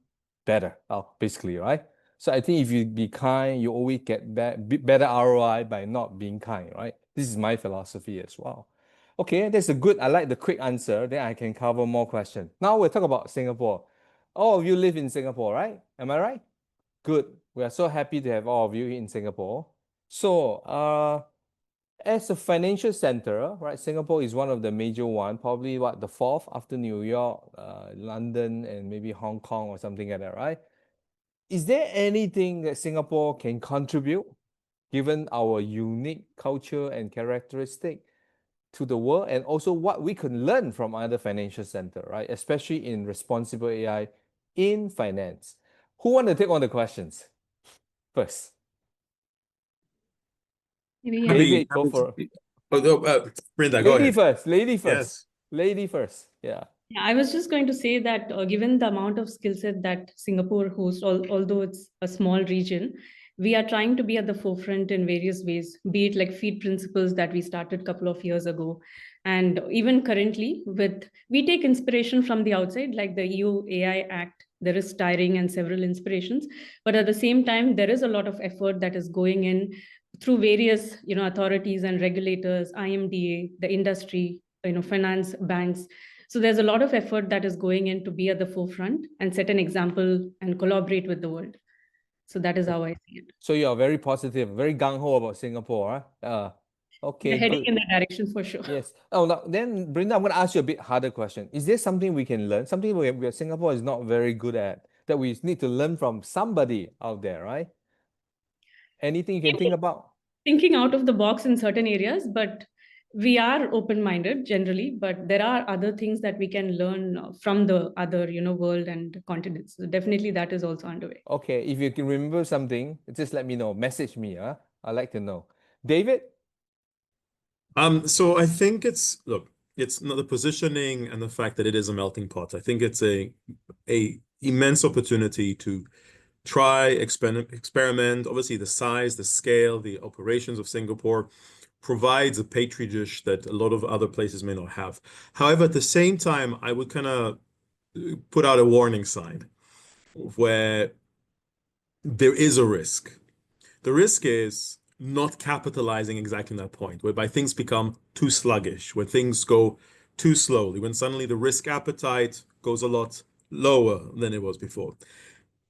B: better. Basically, right? So I think if you be kind, you always get better ROI by not being kind, right? This is my philosophy as well. Okay, that's a good. I like the quick answer. Then I can cover more questions. Now we'll talk about Singapore. All of you live in Singapore, right? Am I right? Good. We are so happy to have all of you in Singapore. So, as a financial center, right? Singapore is one of the major one, probably the fourth after New York, London, and maybe Hong Kong or something like that, right? Is there anything that Singapore can contribute, given our unique culture and characteristic, to the world, and also what we can learn from other financial center, right? Especially in responsible AI in finance. Who want to take on the questions first?
D: Maybe
B: David, go for it.
C: Brindha, go ahead.
B: Lady first.
C: Yes.
B: Lady first. Yeah.
D: Yeah, I was just going to say that given the amount of skill set that Singapore hosts, although it's a small region, we are trying to be at the forefront in various ways, be it like feed principles that we started a couple of years ago. And even currently, we take inspiration from the outside, like the EU AI Act, there is tiring and several inspirations. But at the same time, there is a lot of effort that is going in through various authorities and regulators, IMDA, the industry, finance, banks. So there's a lot of effort that is going in to be at the forefront and set an example and collaborate with the world. So that is how I see it.
B: So you are very positive, very gung-ho about Singapore, huh? Okay,
D: We're heading
B: good.
D: in that direction for sure.
B: Yes. Oh, now then, Brindha, I'm going to ask you a bit harder question. Is there something we can learn? Something where Singapore is not very good at that we need to learn from somebody out there, right? Anything you can think about?
D: Thinking out of the box in certain areas, but we are open-minded generally, but there are other things that we can learn from the other, world and continents. So definitely that is also underway.
B: Okay, if you can remember something, just let me know. Message me, huh? I'd like to know. David?
C: So I think it's not the positioning and the fact that it is a melting pot. I think it's a immense opportunity to try, experiment. Obviously, the size, the scale, the operations of Singapore provides a petri dish that a lot of other places may not have. However, at the same time, I would kind of put out a warning sign where there is a risk. The risk is not capitalizing exactly that point, whereby things become too sluggish, where things go too slowly, when suddenly the risk appetite goes a lot lower than it was before.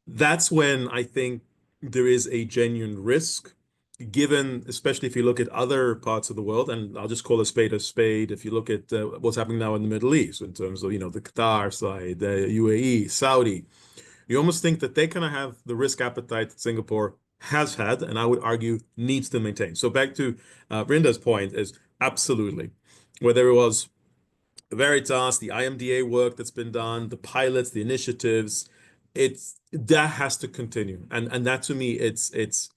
C: That's when I think there is a genuine risk, given, especially if you look at other parts of the world, and I'll just call a spade a spade. If you look at what's happening now in the Middle East in terms of, the Qatar side, the UAE, Saudi, you almost think that they kind of have the risk appetite that Singapore has had, and I would argue needs to maintain. So back to Brinda's point is absolutely, whether it was Veritas, the IMDA work that's been done, the pilots, the initiatives, that has to continue. And that to me, it's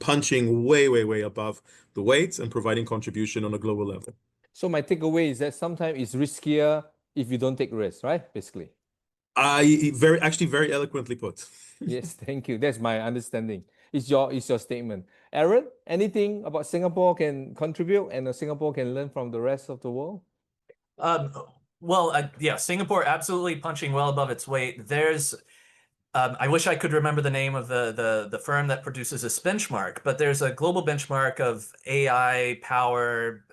C: punching way above the weight and providing contribution on a global level.
B: So my takeaway is that sometimes it's riskier if you don't take risks, right? Basically.
C: Very eloquently put.
B: Yes, thank you. That's my understanding. It's your statement. Aaron, anything about Singapore can contribute and Singapore can learn from the rest of the world?
E: Yeah, Singapore absolutely punching well above its weight. There's I wish I could remember the name of the firm that produces this benchmark, but there's a global benchmark of AI power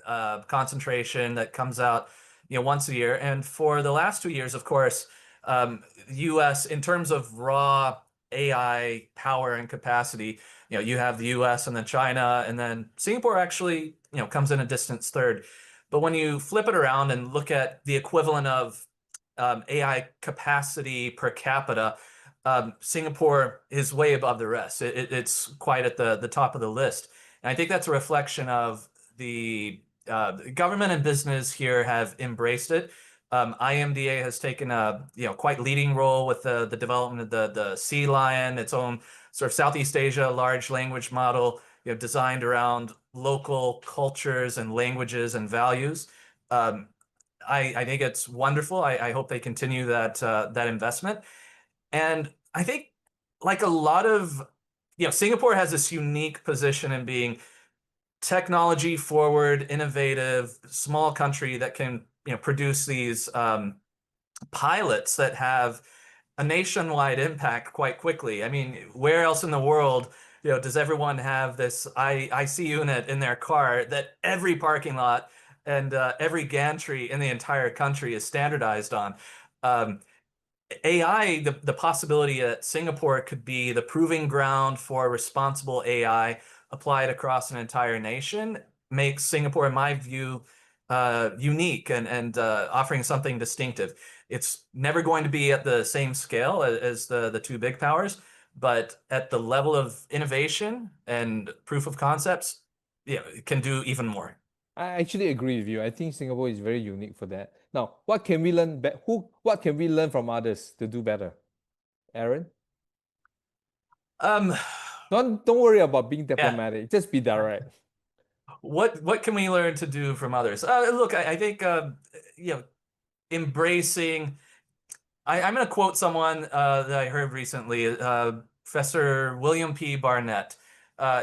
E: concentration that comes out once a year. And for the last 2 years, of course, U.S. in terms of raw AI power and capacity, you have the U.S. and then China, and then Singapore actually, comes in a distant third. But when you flip it around and look at the equivalent of AI capacity per capita, Singapore is way above the rest. It's quite at the top of the list. And I think that's a reflection of the government and business here have embraced it. IMDA has taken a quite leading role with the development of the Sea Lion, its own sort of Southeast Asia large language model, designed around local cultures and languages and values. I think it's wonderful. I hope they continue that investment. And I think, like a lot of, Singapore has this unique position in being technology forward, innovative, small country that can, produce these pilots that have a nationwide impact quite quickly. I mean, where else in the world, does everyone have this IC unit in their car that every parking lot and every gantry in the entire country is standardized on? AI, the possibility that Singapore could be the proving ground for responsible AI applied across an entire nation makes Singapore, in my view, unique and offering something distinctive. It's never going to be at the same scale as the two big powers, but at the level of innovation and proof of concepts, it can do even more.
B: I actually agree with you. I think Singapore is very unique for that. Now, what can we learn? What can we learn from others to do better? Aaron? Don't worry about being diplomatic. Just be direct.
E: What can we learn to do from others? Look, I think embracing. I'm going to quote someone that I heard recently, Professor William P. Barnett.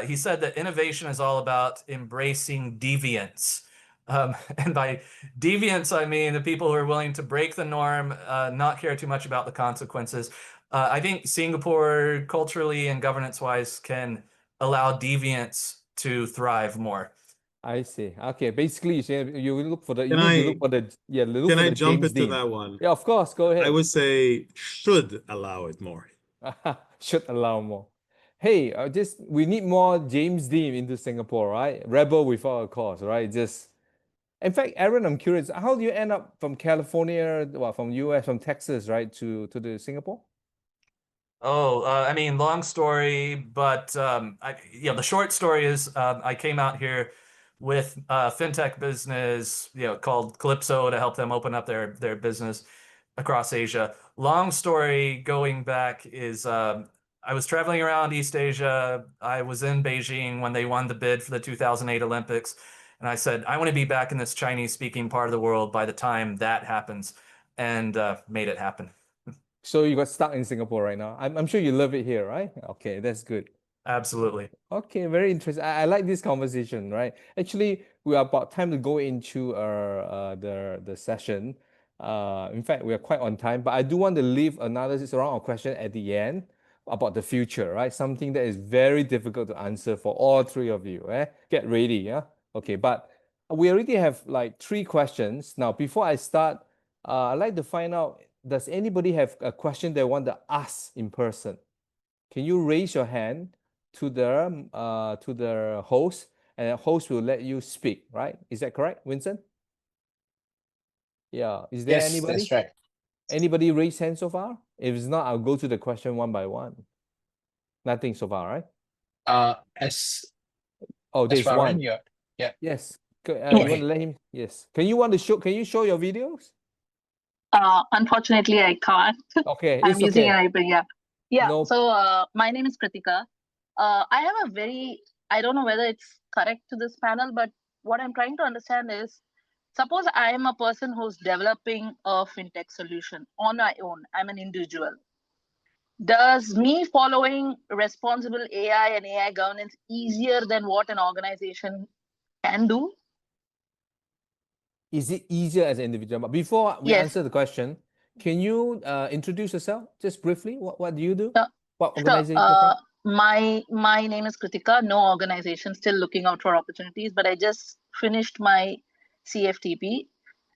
E: He said that innovation is all about embracing deviance. And by deviance, I mean the people who are willing to break the norm, not care too much about the consequences. I think Singapore, culturally and governance-wise, can allow deviance to thrive more.
B: I see. Okay, basically, you look for the.
C: Can I jump
B: James
C: into
B: Dean.
C: that one?
B: Yeah, of course. Go ahead.
C: I would say should allow it more.
B: Should allow more. Hey, we need more James Dean into Singapore, right? Rebel without a cause, right? In fact, Aaron, I'm curious, how do you end up from California, from US, from Texas, right, to the Singapore?
E: Oh, I mean, long story, but the short story is I came out here with a fintech business, called Calypso to help them open up their business across Asia. Long story going back is I was traveling around East Asia. I was in Beijing when they won the bid for the 2008 Olympics. And I said, I want to be back in this Chinese-speaking part of the world by the time that happens, and made it happen.
B: So you got stuck in Singapore right now. I'm sure you love it here, right? Okay, that's good.
E: Absolutely.
B: Okay, very interesting. I like this conversation, right? Actually, we are about time to go into the session. In fact, we are quite on time, but I do want to leave another round of question at the end about the future, right? Something that is very difficult to answer for all three of you. Get ready, yeah? Okay, but we already have like 3 questions. Now, before I start, I'd like to find out, does anybody have a question they want to ask in person? Can you raise your hand to the host, and the host will let you speak, right? Is that correct, Vincent? Yeah. Is there anybody?
A: That's right.
B: Anybody raise hand so far? If it's not, I'll go to the question one by one. Nothing so far, right? There's one.
A: Yeah.
B: Yes. You want to let him? Yes. Can you show your videos?
F: Unfortunately, I can't.
B: Okay.
F: I'm using an iPad. Yeah. Yeah.
B: No.
F: So my name is Kritika. I have I don't know whether it's correct to this panel, but what I'm trying to understand is, suppose I am a person who's developing a fintech solution on my own. I'm an individual. Does me following responsible AI and AI governance easier than what an organization can do?
B: Is it easier as an individual? But before we answer the question, can you introduce yourself just briefly? What do you do? What organization?
F: My name is Kritika. No organization, still looking out for opportunities, but I just finished my CFTP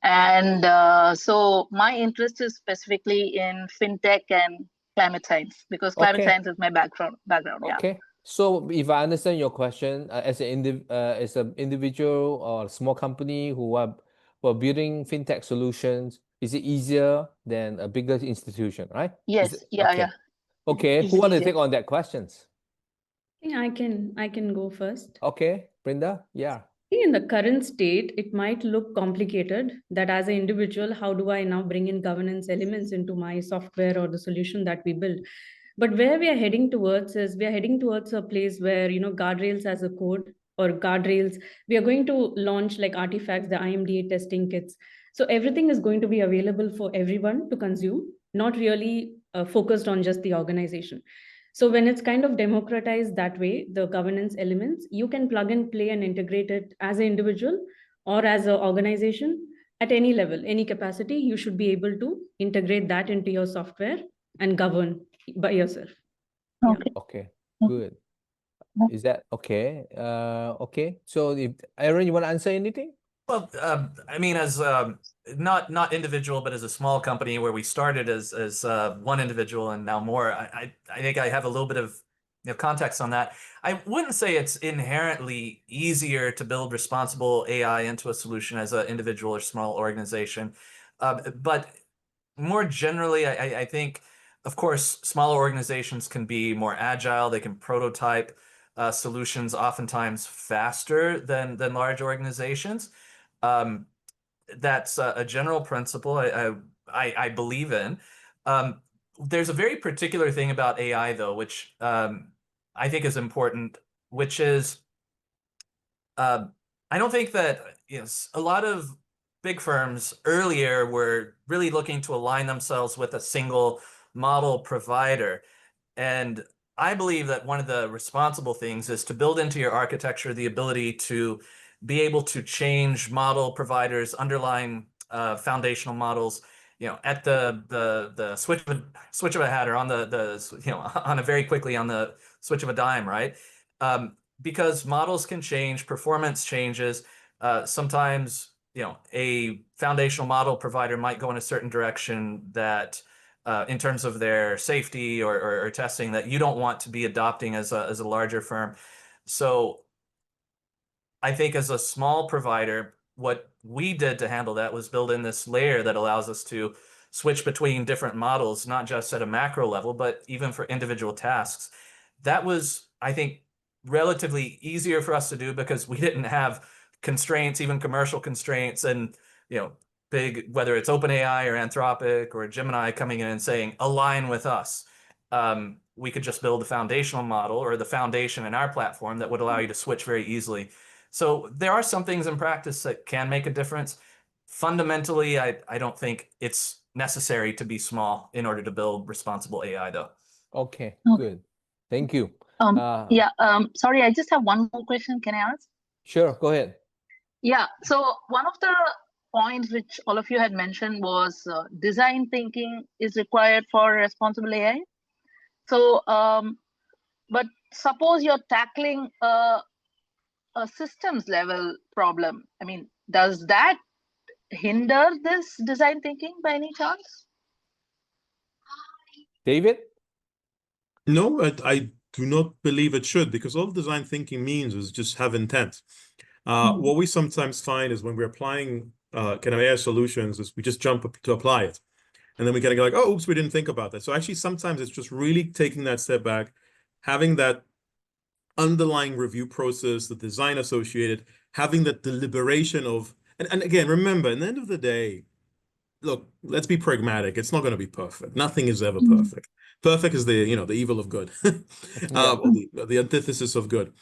F: And so my interest is specifically in fintech and climate science, because climate
B: Okay.
F: science is my background. Yeah.
B: Okay. So if I understand your question, as an individual or small company who are building fintech solutions, is it easier than a bigger institution, right?
F: Yes. Yeah.
B: Okay.
F: Yeah.
B: Okay.
F: Is
B: Who
F: it
B: want to
F: easier?
B: take on that questions?
D: I think I can go first.
B: Okay, Brindha. Yeah.
D: In the current state, it might look complicated that as an individual, how do I now bring in governance elements into my software or the solution that we build? But where we are heading towards is we are heading towards a place where, guardrails as a code or guardrails, we are going to launch like artifacts, the IMDA testing kits. So everything is going to be available for everyone to consume, not really focused on just the organization. So when it's kind of democratized that way, the governance elements, you can plug and play and integrate it as an individual or as an organization at any level, any capacity. You should be able to integrate that into your software and govern by yourself. Yeah.
F: Okay.
B: Okay.
F: Mm.
B: Good.
F: Mm.
B: Is that okay? Okay. So if Aaron, you want to answer anything?
E: Well, I mean, as not individual, but as a small company where we started as one individual and now more, I think I have a little bit of context on that. I wouldn't say it's inherently easier to build responsible AI into a solution as an individual or small organization, but more generally, I think, of course, smaller organizations can be more agile. They can prototype solutions oftentimes faster than large organizations. That's a general principle I believe in. There's a very particular thing about AI, though, which I think is important, which is I don't think that a lot of big firms earlier were really looking to align themselves with a single model provider. And I believe that one of the responsible things is to build into your architecture the ability to be able to change model providers, underlying foundational models, at the switch of a hat, or on on a very quickly on the switch of a dime, right? Because models can change, performance changes. Sometimes, a foundational model provider might go in a certain direction that in terms of their safety or testing that you don't want to be adopting as a larger firm. So I think as a small provider, what we did to handle that was build in this layer that allows us to switch between different models, not just at a macro level, but even for individual tasks. That was, I think, relatively easier for us to do because we didn't have constraints, even commercial constraints, and big, whether it's OpenAI or Anthropic or Gemini coming in and saying, align with us. We could just build a foundational model or the foundation in our platform that would allow you to switch very easily. So there are some things in practice that can make a difference. Fundamentally, I don't think it's necessary to be small in order to build responsible AI, though.
B: Okay,
F: Okay.
B: good. Thank you.
F: Yeah. Sorry, I just have one more question. Can I ask?
B: Sure, go ahead.
F: Yeah. So one of the points which all of you had mentioned was design thinking is required for responsible AI. So, but suppose you're tackling a systems level problem. I mean, does that hinder this design thinking by any chance?
B: David?
C: No, I do not believe it should, because all design thinking means is just have intent. What we sometimes find is when we're applying kind of AI solutions is we just jump up to apply it. And then we kind of go like, oh, oops, we didn't think about that. So actually, sometimes it's just really taking that step back, having that underlying review process, the design associated, having that deliberation of, and again, remember, at the end of the day, look, let's be pragmatic. It's not going to be perfect. Nothing is ever perfect. Perfect is the evil of good, or the antithesis of good.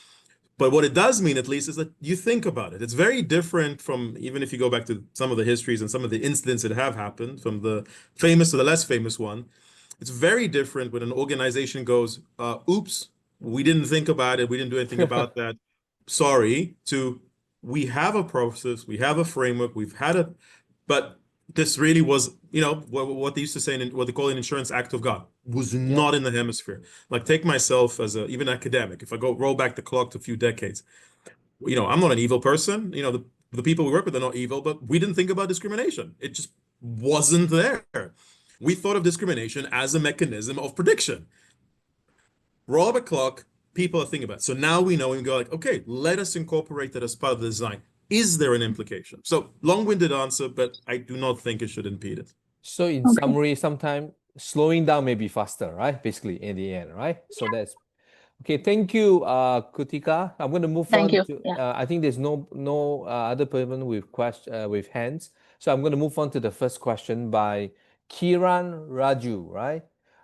C: But what it does mean, at least, is that you think about it. It's very different from, even if you go back to some of the histories and some of the incidents that have happened, from the famous to the less famous one. It's very different when an organization goes, oops, we didn't think about it. We didn't do anything about that. Sorry, to we have a process, we have a framework, we've had a, but this really was, what they used to say in what they call an insurance act of God, was not in the hemisphere. Like, take myself as even academic. If I roll back the clock to a few decades, I'm not an evil person. The the people we work with are not evil, but we didn't think about discrimination. It just wasn't there. We thought of discrimination as a mechanism of prediction. Roll up a clock, people are thinking about it. So now we know and go like, okay, let us incorporate that as part of the design. Is there an implication? So long-winded answer, but I do not think it should impede it.
B: So in summary, sometimes slowing down may be faster, right? Basically, in the end, right? So that's okay. Thank you, Kutika. I'm going to move on
F: Thank you.
B: to.
F: Yeah.
B: I think there's no other person with hands. So I'm going to move on to the first question by Kiran Raju. Right?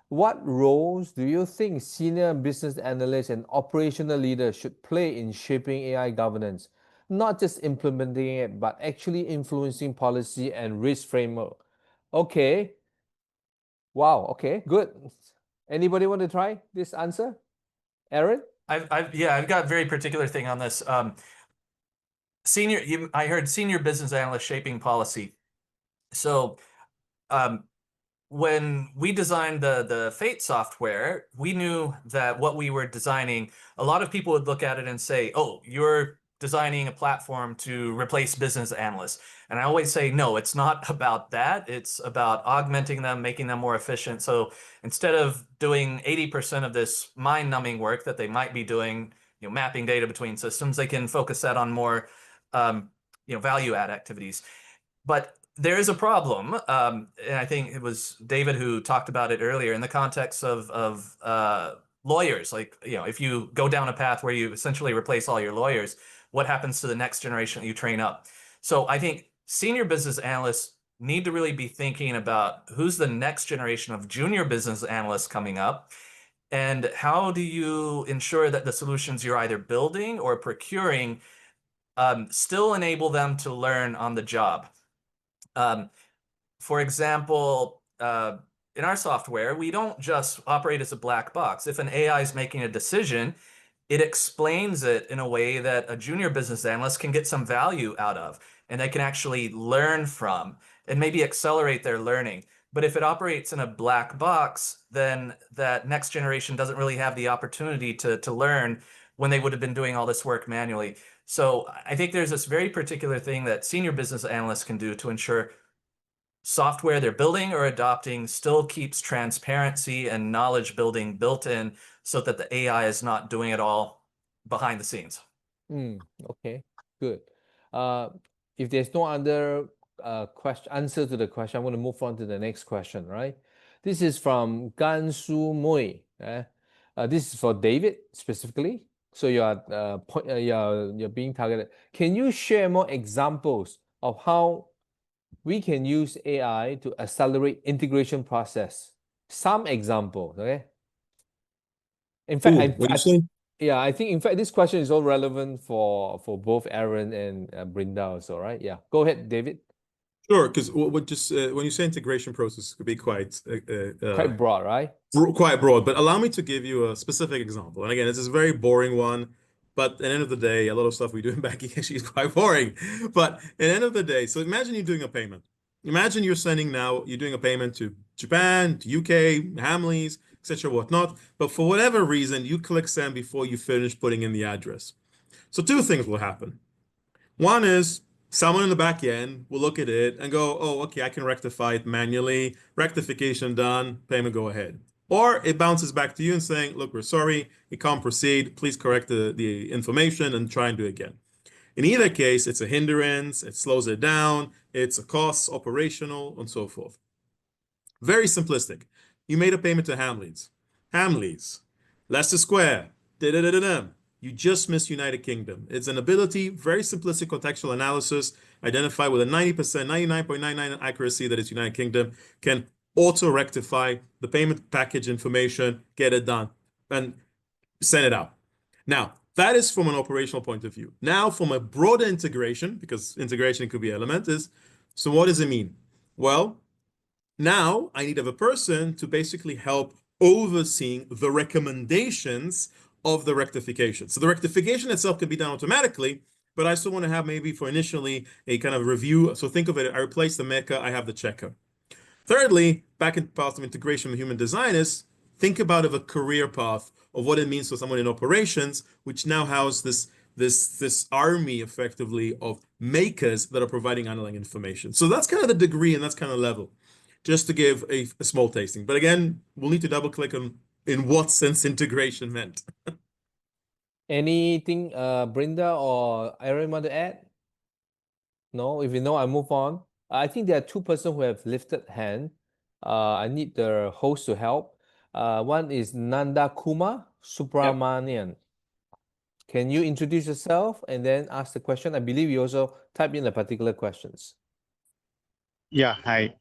B: What roles do you think senior business analysts and operational leaders should play in shaping AI governance? Not just implementing it, but actually influencing policy and risk framework. Okay. Wow. Okay. Good. Anybody want to try this answer? Aaron?
E: I've got a very particular thing on this. I heard senior business analyst shaping policy. So when we designed the Fate software, we knew that what we were designing, a lot of people would look at it and say, oh, you're designing a platform to replace business analysts. And I always say, no, it's not about that. It's about augmenting them, making them more efficient. So instead of doing 80% of this mind-numbing work that they might be doing, mapping data between systems, they can focus that on more value-add activities. But there is a problem, and I think it was David who talked about it earlier in the context of lawyers. Like, if you go down a path where you essentially replace all your lawyers, what happens to the next generation that you train up? So I think senior business analysts need to really be thinking about who's the next generation of junior business analysts coming up, and how do you ensure that the solutions you're either building or procuring still enable them to learn on the job. For example, in our software, we don't just operate as a black box. If an AI is making a decision, it explains it in a way that a junior business analyst can get some value out of, and they can actually learn from and maybe accelerate their learning. But if it operates in a black box, then that next generation doesn't really have the opportunity to learn when they would have been doing all this work manually. So I think there's this very particular thing that senior business analysts can do to ensure software they're building or adopting still keeps transparency and knowledge building built in, so that the AI is not doing it all behind the scenes.
B: Okay, good. If there's no other answer to the question, I'm going to move on to the next question, right? This is from Gansu Mui. This is for David specifically. So you're being targeted. Can you share more examples of how we can use AI to accelerate integration process? Some examples, okay? In fact, I think in fact this question is all relevant for both Aaron and Brindha also, right? Yeah, go ahead, David.
C: Sure, because when you say integration process, it could be quite
B: broad, right?
C: Quite broad. But allow me to give you a specific example. And again, this is a very boring one. But at the end of the day, a lot of stuff we do in banking actually is quite boring. But at the end of the day, so imagine you're doing a payment. Imagine you're doing a payment to Japan, to UK, Hamleys, etc., whatnot. But for whatever reason, you click send before you finish putting in the address. So two things will happen. One is someone in the back end will look at it and go, oh, okay, I can rectify it manually. Rectification done, payment go ahead. Or it bounces back to you and saying, look, we're sorry, it can't proceed. Please correct the information and try and do it again. In either case, it's a hindrance, it slows it down, it's a cost, operational, and so forth. Very simplistic. You made a payment to Hamleys, Leicester Square, you just missed United Kingdom. It's an ability, very simplistic contextual analysis, identify with a 90%, 99.99% accuracy that it's United Kingdom, can auto-rectify the payment package information, get it done, and send it out. Now, that is from an operational point of view. Now, from a broader integration, because integration could be element, so what does it mean? Well, now I need to have a person to basically help overseeing the recommendations of the rectification. So the rectification itself can be done automatically, but I still want to have maybe for initially a kind of review. So think of it, I replace the mecha, I have the checker. Thirdly, back in path of integration with human designers, think about a career path of what it means for someone in operations, which now has this this army effectively of makers that are providing underlying information. So that's kind of the degree and that's kind of level, just to give a small tasting. But again, we'll need to double click on in what sense integration meant.
B: Anything, Brindha or Aaron want to add? No, if you know, I move on. I think there are two persons who have lifted hand. I need the host to help. One is Nanda Kumar Subramanian. Can you introduce yourself and then ask the question? I believe you also type in the particular questions.
G: Yeah, hi.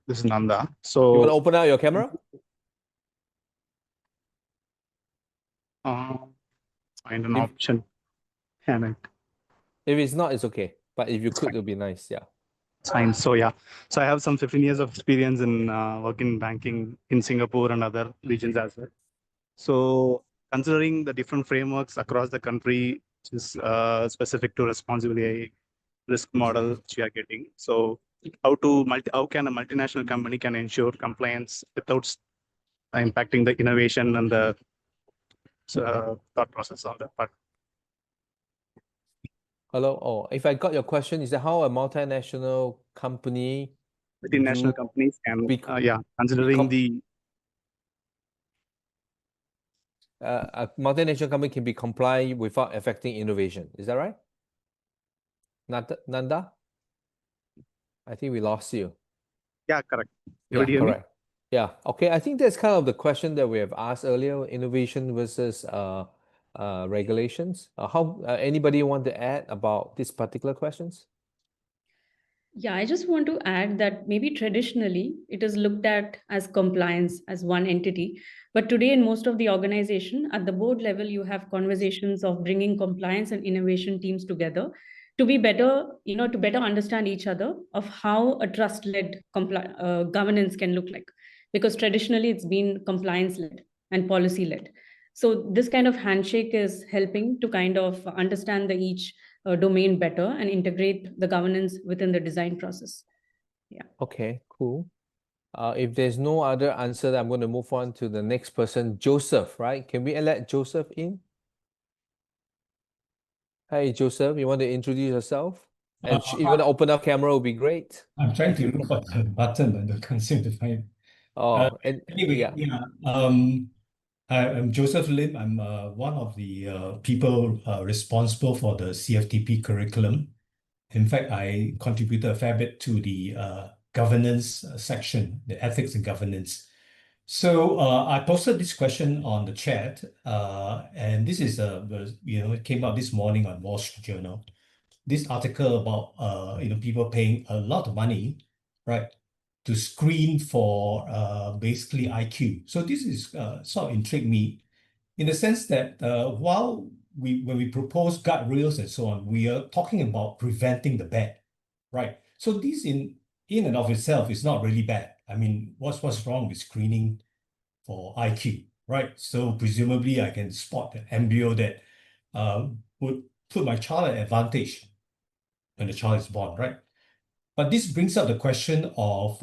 G: This is Nanda.
B: You want to
G: So,
B: open out your camera?
G: find an
B: If-
G: option. And
B: If it's not, it's okay. But if you could, it would be nice. Yeah.
G: it's fine. So, yeah. So, I have some 15 years of experience in working in banking in Singapore and other regions as well. So, considering the different frameworks across the country, which is specific to responsibility risk model which we are getting. So, how can a multinational company can ensure compliance without impacting the innovation and the thought process on that part?
B: Hello. Oh, if I got your question, is that how a multinational company
G: Multinational companies can, considering
B: a multinational company can be compliant without affecting innovation. Is that right? Nanda? I think we lost you.
G: Yeah, correct.
B: Yeah, correct. Yeah. Okay. I think that's kind of the question that we have asked earlier: innovation versus regulations. Anybody want to add about these particular questions?
D: Yeah, I just want to add that maybe traditionally it is looked at as compliance as one entity. But today, in most of the organization, at the board level, you have conversations of bringing compliance and innovation teams together to be better, to better understand each other of how a trust-led governance can look like. Because traditionally it's been compliance-led and policy-led. So this kind of handshake is helping to kind of understand the each domain better and integrate the governance within the design process. Yeah.
B: Okay, cool. If there's no other answer, I'm going to move on to the next person, Joseph, right? Can we let Joseph in? Hi, Joseph. You want to introduce yourself? And if you want to open up camera, would be great.
H: I'm trying to look for the button, but I can't seem to find it.
B: Anyway,
H: I'm Joseph Lim. I'm one of the people responsible for the CFTP curriculum. In fact, I contributed a fair bit to the governance section, the ethics and governance. So I posted this question on the chat, and this is it came out this morning on Wall Street Journal. This article about people paying a lot of money, right, to screen for basically IQ. So this is sort of intrigued me in the sense that when we propose guardrails and so on, we are talking about preventing the bad, right? So this in and of itself is not really bad. I mean, what's wrong with screening for IQ, right? So presumably I can spot an embryo that would put my child at advantage when the child is born, right? But this brings up the question of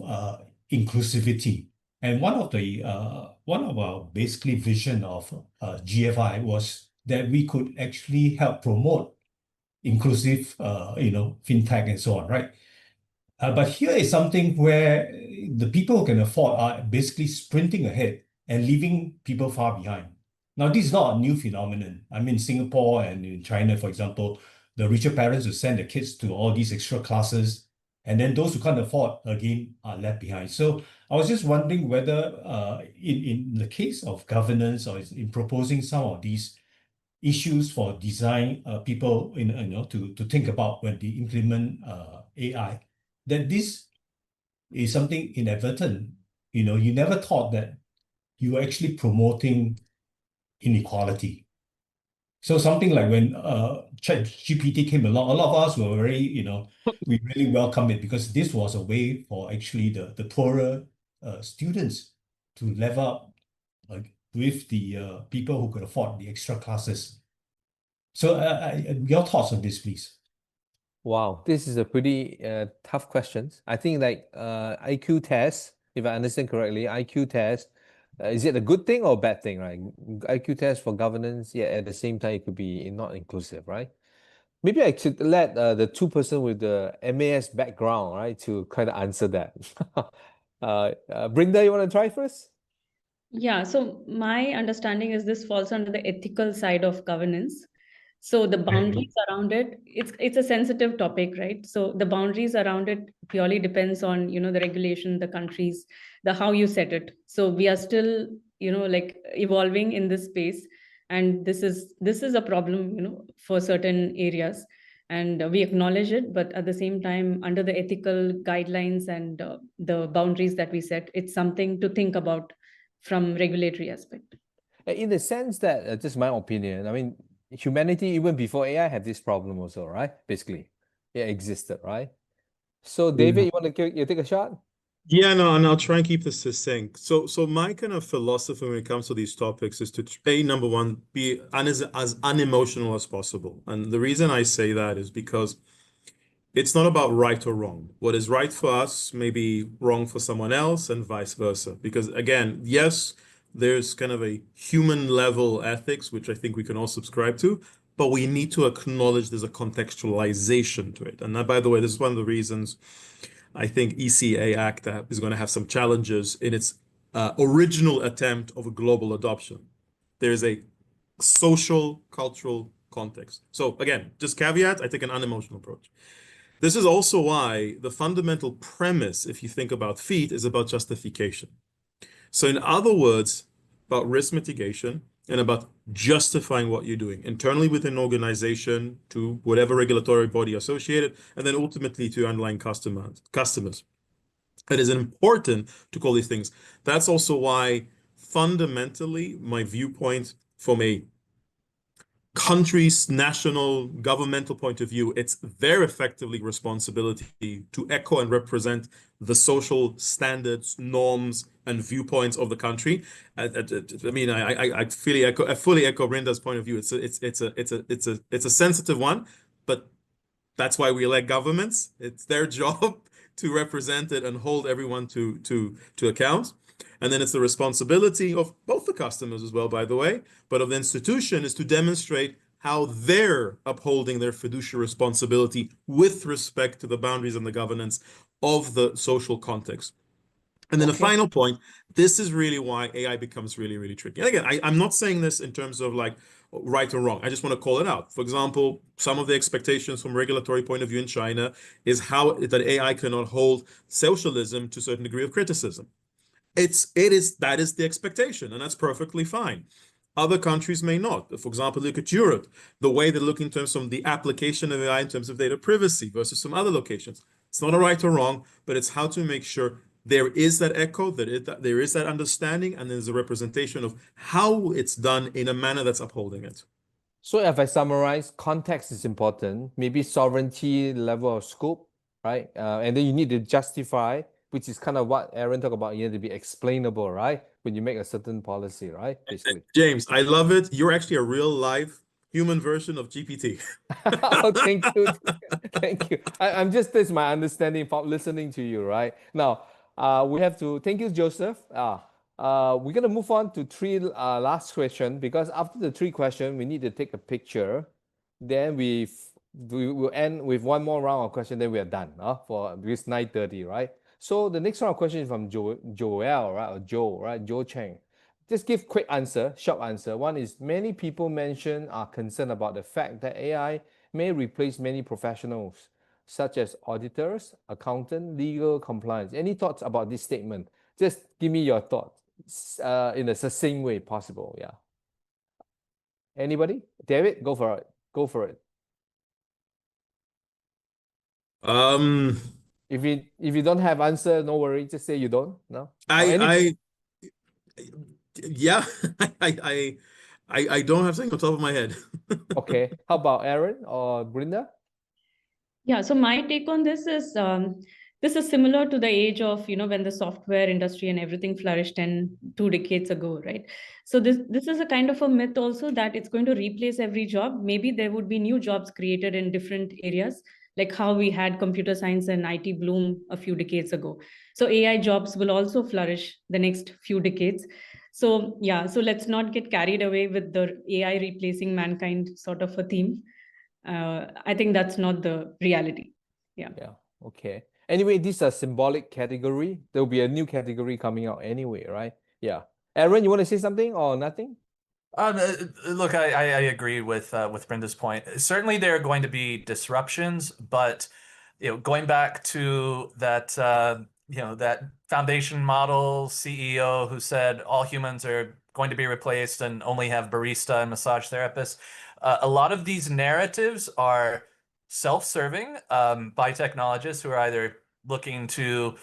H: inclusivity. And one of our basically vision of GFI was that we could actually help promote inclusive, fintech and so on, right? But here is something where the people who can afford are basically sprinting ahead and leaving people far behind. Now, this is not a new phenomenon. I mean, Singapore and in China, for example, the richer parents will send their kids to all these extra classes, and then those who can't afford, again, are left behind. So I was just wondering whether in the case of governance or in proposing some of these issues for design people to think about when they implement AI, that this is something inadvertent. You never thought that you were actually promoting inequality. So something like when ChatGPT came along, a lot of us were very, we really welcomed it because this was a way for actually the poorer students to level up with the people who could afford the extra classes. So your thoughts on this, please.
B: Wow, this is a pretty tough question. I think like IQ test, if I understand correctly, IQ test Is it a good thing or a bad thing, right? IQ test for governance, yeah, at the same time, it could be not inclusive, right? Maybe I should let the two-person with the MAS background, right, to kind of answer that. Brindha, you want to try first?
D: Yeah, so my understanding is this falls under the ethical side of governance. So the boundaries around it, it's a sensitive topic, right? So the boundaries around it purely depends on, the regulation, the countries, the how you set it. So we are still, like evolving in this space, and this is a problem, for certain areas, and we acknowledge it. But at the same time, under the ethical guidelines and the boundaries that we set, it's something to think about from regulatory aspect.
B: In the sense that, just my opinion, I mean, humanity, even before AI, had this problem also, right? Basically, it existed, right? So, David, you want to take a shot?
C: Yeah, no, and I'll try and keep this succinct. So my kind of philosophy when it comes to these topics is to number one, be as unemotional as possible. And the reason I say that is because it's not about right or wrong. What is right for us may be wrong for someone else, and vice versa. Because again, yes, there's kind of a human level ethics, which I think we can all subscribe to, but we need to acknowledge there's a contextualization to it. And that, by the way, this is one of the reasons I think ECA Act is going to have some challenges in its original attempt of a global adoption. There's a social, cultural context. So again, just caveat, I take an unemotional approach. This is also why the fundamental premise, if you think about FEAT, is about justification. So in other words, about risk mitigation and about justifying what you're doing internally within an organization to whatever regulatory body associated, and then ultimately to underlying customers. It is important to call these things. That's also why fundamentally my viewpoint from a country's national governmental point of view, it's very effectively responsibility to echo and represent the social standards, norms, and viewpoints of the country. I mean, I fully echo Brinda's point of view. It's a sensitive one, but that's why we elect governments. It's their job to represent it and hold everyone to account. And then it's the responsibility of both the customers as well, by the way, but of the institution is to demonstrate how they're upholding their fiduciary responsibility with respect to the boundaries and the governance of the social context. And then the final point, this is really why AI becomes really, really tricky. And again, I'm not saying this in terms of like right or wrong. I just want to call it out. For example, some of the expectations from a regulatory point of view in China is how that AI cannot hold socialism to a certain degree of criticism. That is the expectation, and that's perfectly fine. Other countries may not. For example, look at Europe, the way they look in terms of the application of AI in terms of data privacy versus some other locations. It's not a right or wrong, but it's how to make sure there is that echo, that there is that understanding, and there's a representation of how it's done in a manner that's upholding it.
B: So if I summarize, context is important, maybe sovereignty level of scope, right? And then you need to justify, which is kind of what Aaron talked about. You need to be explainable, right? When you make a certain policy, right? Basically.
C: James, I love it. You're actually a real live human version of GPT.
B: Oh, thank you. Thank you. I'm just, this is my understanding from listening to you, right? Now, we have to, thank you, Joseph. We're going to move on to three last question, because after the three questions, we need to take a picture. Then we will end with one more round of questions, then we are done for this 9:30, right? So the next round of questions is from Joel, right? Or Joe, right? Joe Cheng. Just give quick answer, short answer. One is, many people are concerned about the fact that AI may replace many professionals, such as auditors, accountant, legal, compliance. Any thoughts about this statement? Just give me your thoughts in a succinct way possible. Yeah. Anybody? David, go for it. Go for it. If you don't have answer, no worry. Just say you don't. No.
C: Yeah, I don't have something on top of my head.
B: Okay. How about Aaron or Brindha?
D: Yeah. So my take on this is similar to the age of, when the software industry and everything flourished 2 decades ago, right? So this is a kind of a myth also, that it's going to replace every job. Maybe there would be new jobs created in different areas, like how we had computer science and IT bloom a few decades ago. So AI jobs will also flourish the next few decades. So yeah, so let's not get carried away with the AI replacing mankind sort of a theme. I think that's not the reality. Yeah.
B: Yeah. Okay. Anyway, these are symbolic category. There will be a new category coming out anyway, right? Yeah. Aaron, you want to say something or nothing?
E: Look, I agree with Brinda's point. Certainly, there are going to be disruptions, but going back to that that foundation model CEO who said all humans are going to be replaced and only have barista and massage therapists. A lot of these narratives are self-serving by technologists who are either looking to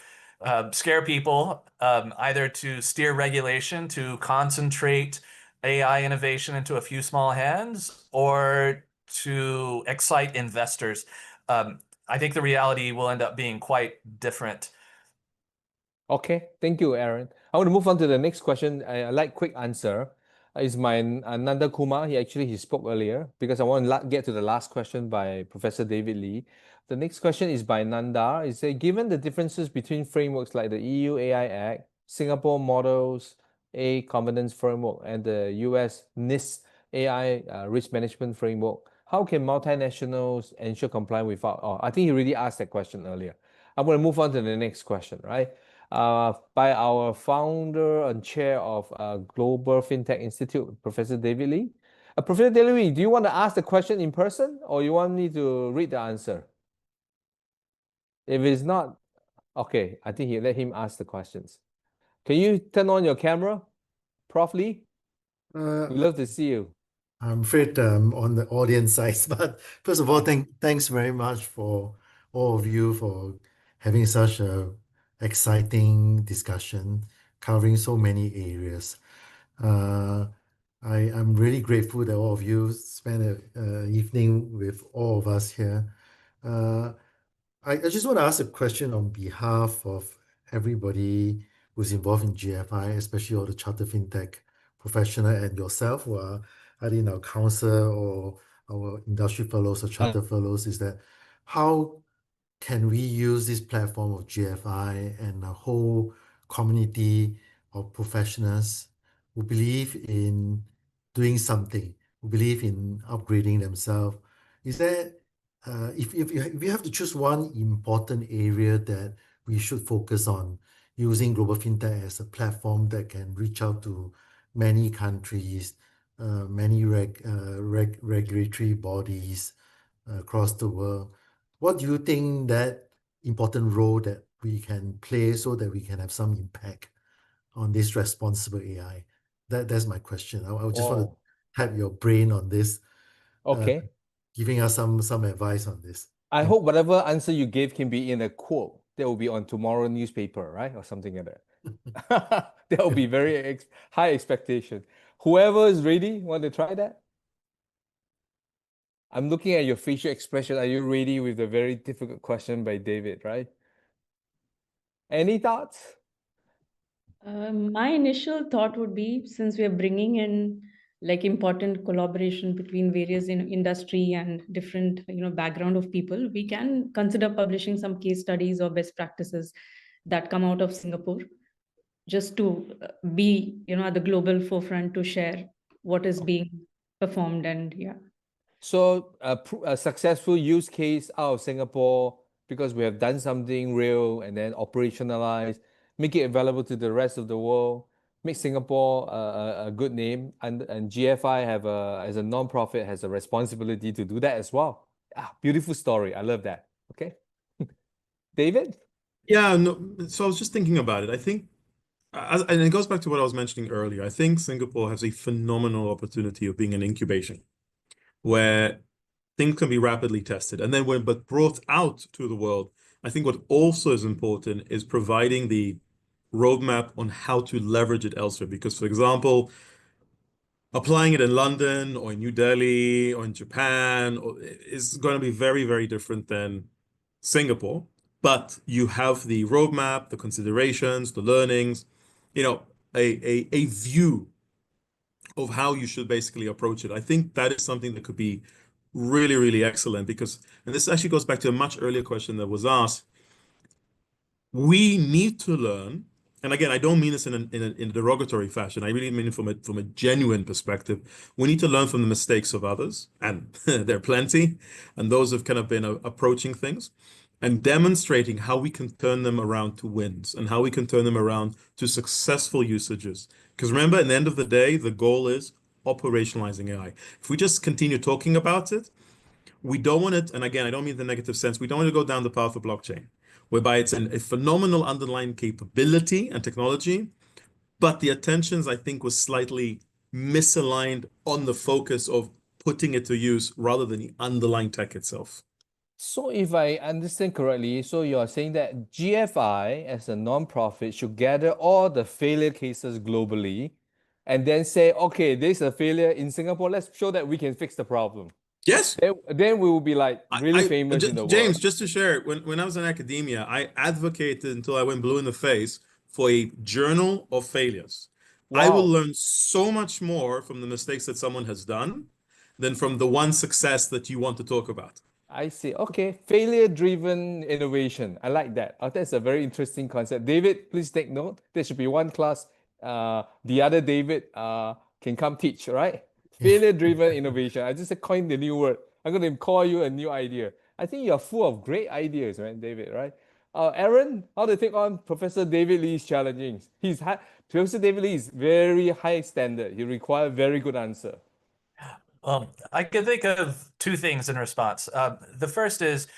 E: scare people, either to steer regulation, to concentrate AI innovation into a few small hands, or to excite investors. I think the reality will end up being quite different.
B: Okay, thank you, Aaron. I want to move on to the next question. I like quick answer. Is my Nanda Kumar. He spoke earlier because I want to get to the last question by Professor David Lee. The next question is by Nanda. It says, given the differences between frameworks like the EU AI Act, Singapore Models A Governance Framework, and the US NIST AI Risk Management Framework, how can multinationals ensure compliance without? Oh, I think he already asked that question earlier. I'm going to move on to the next question, right? By our founder and chair of Global Fintech Institute, Professor David Lee. Professor David Lee, do you want to ask the question in person or you want me to read the answer? If it's not, okay, I think let him ask the questions. Can you turn on your camera, Prof. Lee? We'd love to see you.
I: I'm afraid on the audience side, but first of all, thanks very much for all of you for having such a exciting discussion covering so many areas. I'm really grateful that all of you spent an evening with all of us here. I just want to ask a question on behalf of everybody who's involved in GFI, especially all the chartered fintech professional and yourself who are either in our council or our industry fellows or charter fellows, is that how can we use this platform of GFI and a whole community of professionals who believe in doing something, who believe in upgrading themselves? Is there, if you have to choose one important area that we should focus on using Global Fintech as a platform that can reach out to many countries, many regulatory bodies across the world, what do you think that important role that we can play so that we can have some impact on this responsible AI? That's my question. I just want to have your brain on this.
B: Okay.
I: Giving us some advice on this.
B: I hope whatever answer you gave can be in a quote that will be on tomorrow newspaper, right? Or something like that. That will be very high expectation. Whoever is ready, want to try that? I'm looking at your facial expression. Are you ready with the very difficult question by David, right? Any thoughts?
D: My initial thought would be, since we are bringing in like important collaboration between various industry and different background of people, we can consider publishing some case studies or best practices that come out of Singapore, just to be at the global forefront to share what is being performed. And yeah.
B: So a successful use case out of Singapore because we have done something real and then operationalize, make it available to the rest of the world, make Singapore a good name, and GFI as a non-profit has a responsibility to do that as well. Beautiful story. I love that. Okay. David?
C: Yeah, no, so I was just thinking about it. I think, and it goes back to what I was mentioning earlier. I think Singapore has a phenomenal opportunity of being an incubation where things can be rapidly tested. And then but brought out to the world, I think what also is important is providing the roadmap on how to leverage it elsewhere. Because, for example, applying it in London or in New Delhi or in Japan is going to be very, very different than Singapore. But you have the roadmap, the considerations, the learnings, a view of how you should basically approach it. I think that is something that could be really, really excellent because, and this actually goes back to a much earlier question that was asked, we need to learn and again, I don't mean this in a derogatory fashion. I really mean it from a genuine perspective. We need to learn from the mistakes of others, and there are plenty, and those have kind of been approaching things and demonstrating how we can turn them around to wins and how we can turn them around to successful usages. Because remember, at the end of the day, the goal is operationalizing AI. If we just continue talking about it, we don't want it, and again, I don't mean the negative sense, we don't want to go down the path of blockchain, whereby it's a phenomenal underlying capability and technology, but the attentions, I think, was slightly misaligned on the focus of putting it to use rather than the underlying tech itself.
B: So if I understand correctly, so you are saying that GFI as a non-profit should gather all the failure cases globally and then say, okay, there's a failure in Singapore, let's show that we can fix the problem.
C: Yes.
B: Then we will be like really famous in the
C: James,
B: world.
C: just to share, when I was in academia, I advocated until I went blue in the face for a journal of failures. I will learn so much more from the mistakes that someone has done than from the one success that you want to talk about.
B: I see. Okay. Failure-driven innovation. I like that. That's a very interesting concept. David, please take note. There should be one class. The other David can come teach, right? Failure-driven innovation. I just coined the new word. I'm going to call you a new idea. I think you're full of great ideas, right, David, right? Aaron, how to take on Professor David Lee's challenging? Professor David Lee is very high standard. He requires very good answer.
E: I can think of two things in response. The first is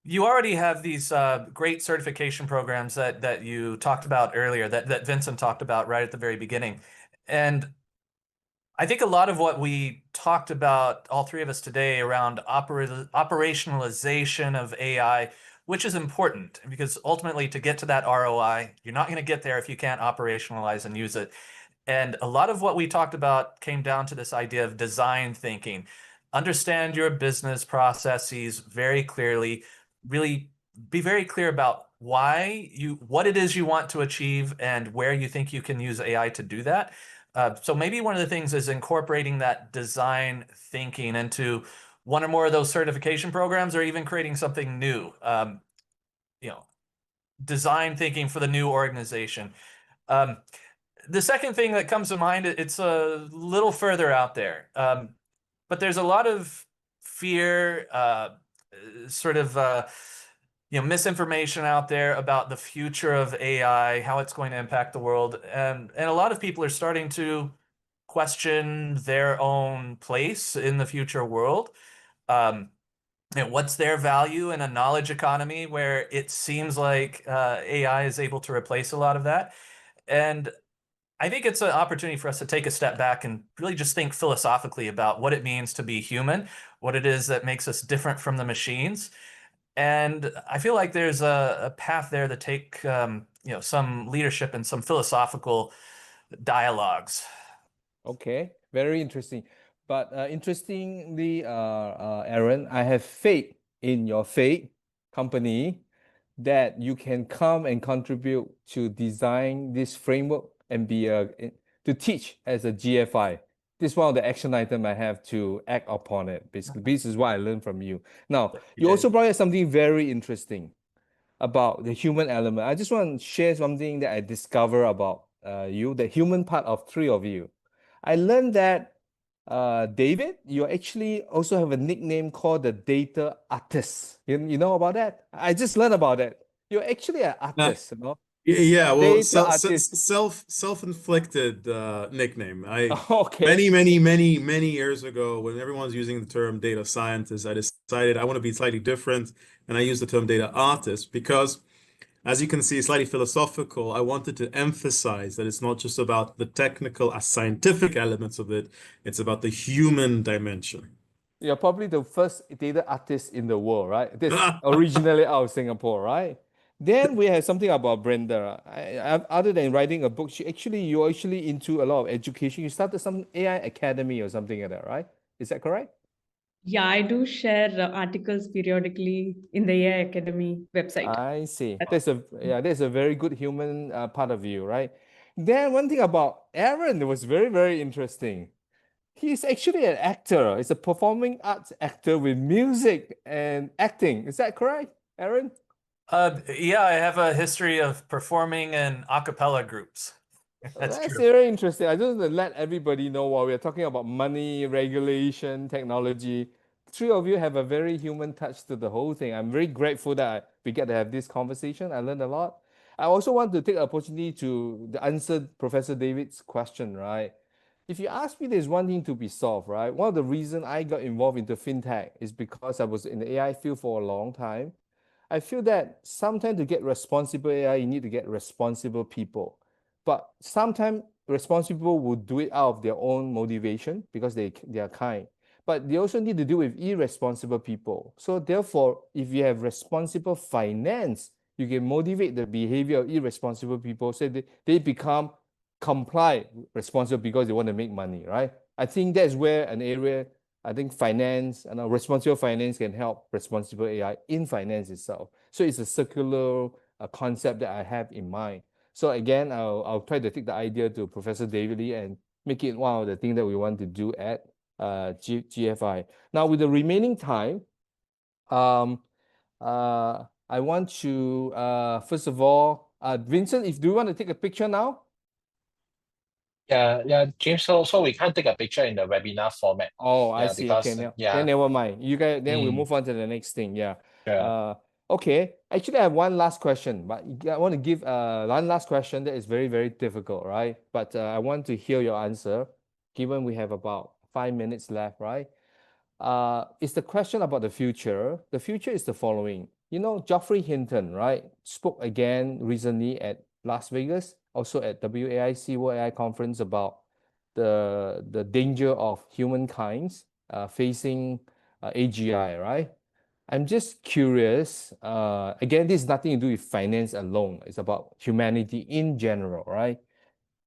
E: you already have these great certification programs that you talked about earlier, that Vincent talked about right at the very beginning. And I think a lot of what we talked about, all three of us today, around operationalization of AI, which is important because ultimately to get to that ROI, you're not going to get there if you can't operationalize and use it. And a lot of what we talked about came down to this idea of design thinking. Understand your business processes very clearly, really be very clear about what it is you want to achieve and where you think you can use AI to do that. So maybe one of the things is incorporating that design thinking into one or more of those certification programs, or even creating something new. Design thinking for the new organization. The second thing that comes to mind, it's a little further out there, but there's a lot of fear, misinformation out there about the future of AI, how it's going to impact the world, and a lot of people are starting to question their own place in the future world. What's their value in a knowledge economy where it seems like AI is able to replace a lot of that? And I think it's an opportunity for us to take a step back and really just think philosophically about what it means to be human, what it is that makes us different from the machines. And I feel like there's a path there to take some leadership and some philosophical dialogues.
B: Okay, very interesting. But interestingly, Aaron, I have faith in your faith company that you can come and contribute to design this framework and be to teach as a GFI. This is one of the action items I have to act upon it. Basically, this is what I learned from you. Now, you also brought up something very interesting about the human element. I just want to share something that I discovered about you, the human part of three of you. I learned that David, you actually also have a nickname called the data artist. You know about that? I just learned about it. You're actually an artist, you know?
C: Yeah, well,
B: Data artist.
C: self-inflicted nickname.
B: Okay.
C: Many years ago, when everyone was using the term data scientist, I decided I want to be slightly different, and I used the term data artist because, as you can see, slightly philosophical. I wanted to emphasize that it's not just about the technical, scientific elements of it, it's about the human dimension.
B: You're probably the first data artist in the world, right? This originally out of Singapore, right? Then we have something about Brenda. Other than writing a book, you're actually into a lot of education. You started some AI academy or something like that, right? Is that correct?
D: Yeah, I do share articles periodically in the AI Academy website.
B: I see. There's a very good human part of you, right? Then one thing about Aaron was very, very interesting. He's actually an actor. He's a performing arts actor with music and acting. Is that correct, Aaron?
E: Yeah, I have a history of performing in a cappella groups. That's
B: That's
E: true.
B: very interesting. I just want to let everybody know while we're talking about money, regulation, technology, three of you have a very human touch to the whole thing. I'm very grateful that we get to have this conversation. I learned a lot. I also want to take the opportunity to answer Professor David's question, right? If you ask me, there's one thing to be solved, right? One of the reasons I got involved into fintech is because I was in the AI field for a long time. I feel that sometimes to get responsible AI, you need to get responsible people. But sometimes responsible people will do it out of their own motivation because they are kind. But they also need to deal with irresponsible people. So therefore, if you have responsible finance, you can motivate the behavior of irresponsible people so they become comply responsible because they want to make money, right? I think that's where an area, I think finance and responsible finance can help responsible AI in finance itself. So it's a circular concept that I have in mind. So again, I'll try to take the idea to Professor David Lee and make it one of the things that we want to do at GFI. Now, with the remaining time, I want to, first of all, Vincent, do you want to take a picture now?
A: Yeah, James. So we can't take a picture in the webinar format.
B: Oh, I
A: Yeah,
B: see.
A: because
B: Okay,
A: yeah.
B: then never mind. You guys, then we
A: Mm.
B: move on to the next thing. Yeah.
A: Sure.
B: Okay. Actually, I have one last question, but I want to give one last question that is very, very difficult, right? But I want to hear your answer, given we have about 5 minutes left, right? It's the question about the future. The future is the following. You know, Geoffrey Hinton, right, spoke again recently at Las Vegas, also at WAIC World AI Conference about the danger of humankind facing AGI, right? I'm just curious. Again, this is nothing to do with finance alone. It's about humanity in general, right?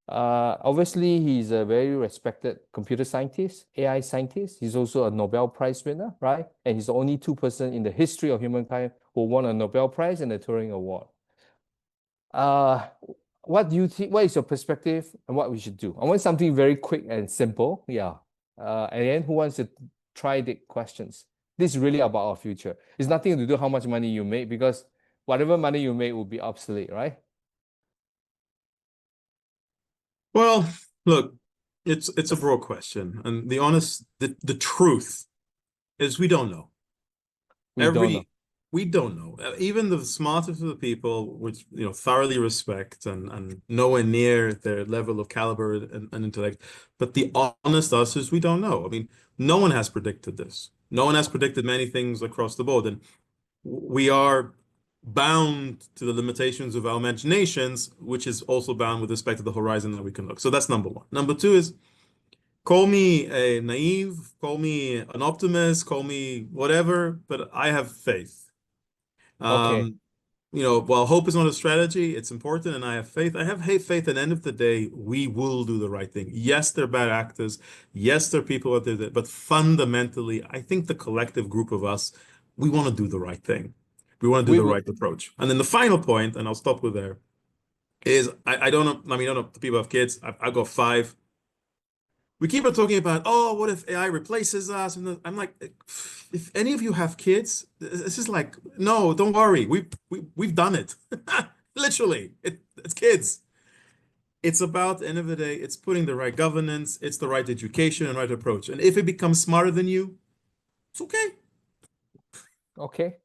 B: Obviously, he's a very respected computer scientist, AI scientist. He's also a Nobel Prize winner, right? And he's the only two person in the history of humankind who won a Nobel Prize and a Turing Award. What do you think? What is your perspective and what we should do? I want something very quick and simple. Yeah. And then who wants to try the questions? This is really about our future. It's nothing to do how much money you make because whatever money you make will be obsolete, right?
C: Well, look, it's a broad question, and the truth is we don't know.
B: We don't know.
C: We don't know. Even the smartest of the people, which thoroughly respect and nowhere near their level of caliber and intellect, but the honest us is we don't know. I mean, no one has predicted this. No one has predicted many things across the board, and we are bound to the limitations of our imaginations, which is also bound with respect to the horizon that we can look. So that's number one. Number two is call me a naive, call me an optimist, call me whatever, but I have faith.
B: Okay.
C: While hope is not a strategy, it's important, and I have faith. I have faith at the end of the day, we will do the right thing. Yes, they're bad actors. Yes, there are people out there, but fundamentally, I think the collective group of us, we want to do the right thing. We want to do the right approach. And then the final point, and I'll stop with there, is I don't know. I mean, I don't know if the people have kids. I've got 5. We keep on talking about, oh, what if AI replaces us? And I'm like, if any of you have kids, it's just like, no, don't worry. We've done it. Literally, it's kids. It's about, at the end of the day, it's putting the right governance, it's the right education and right approach. And if it becomes smarter than you, it's okay.
B: Okay.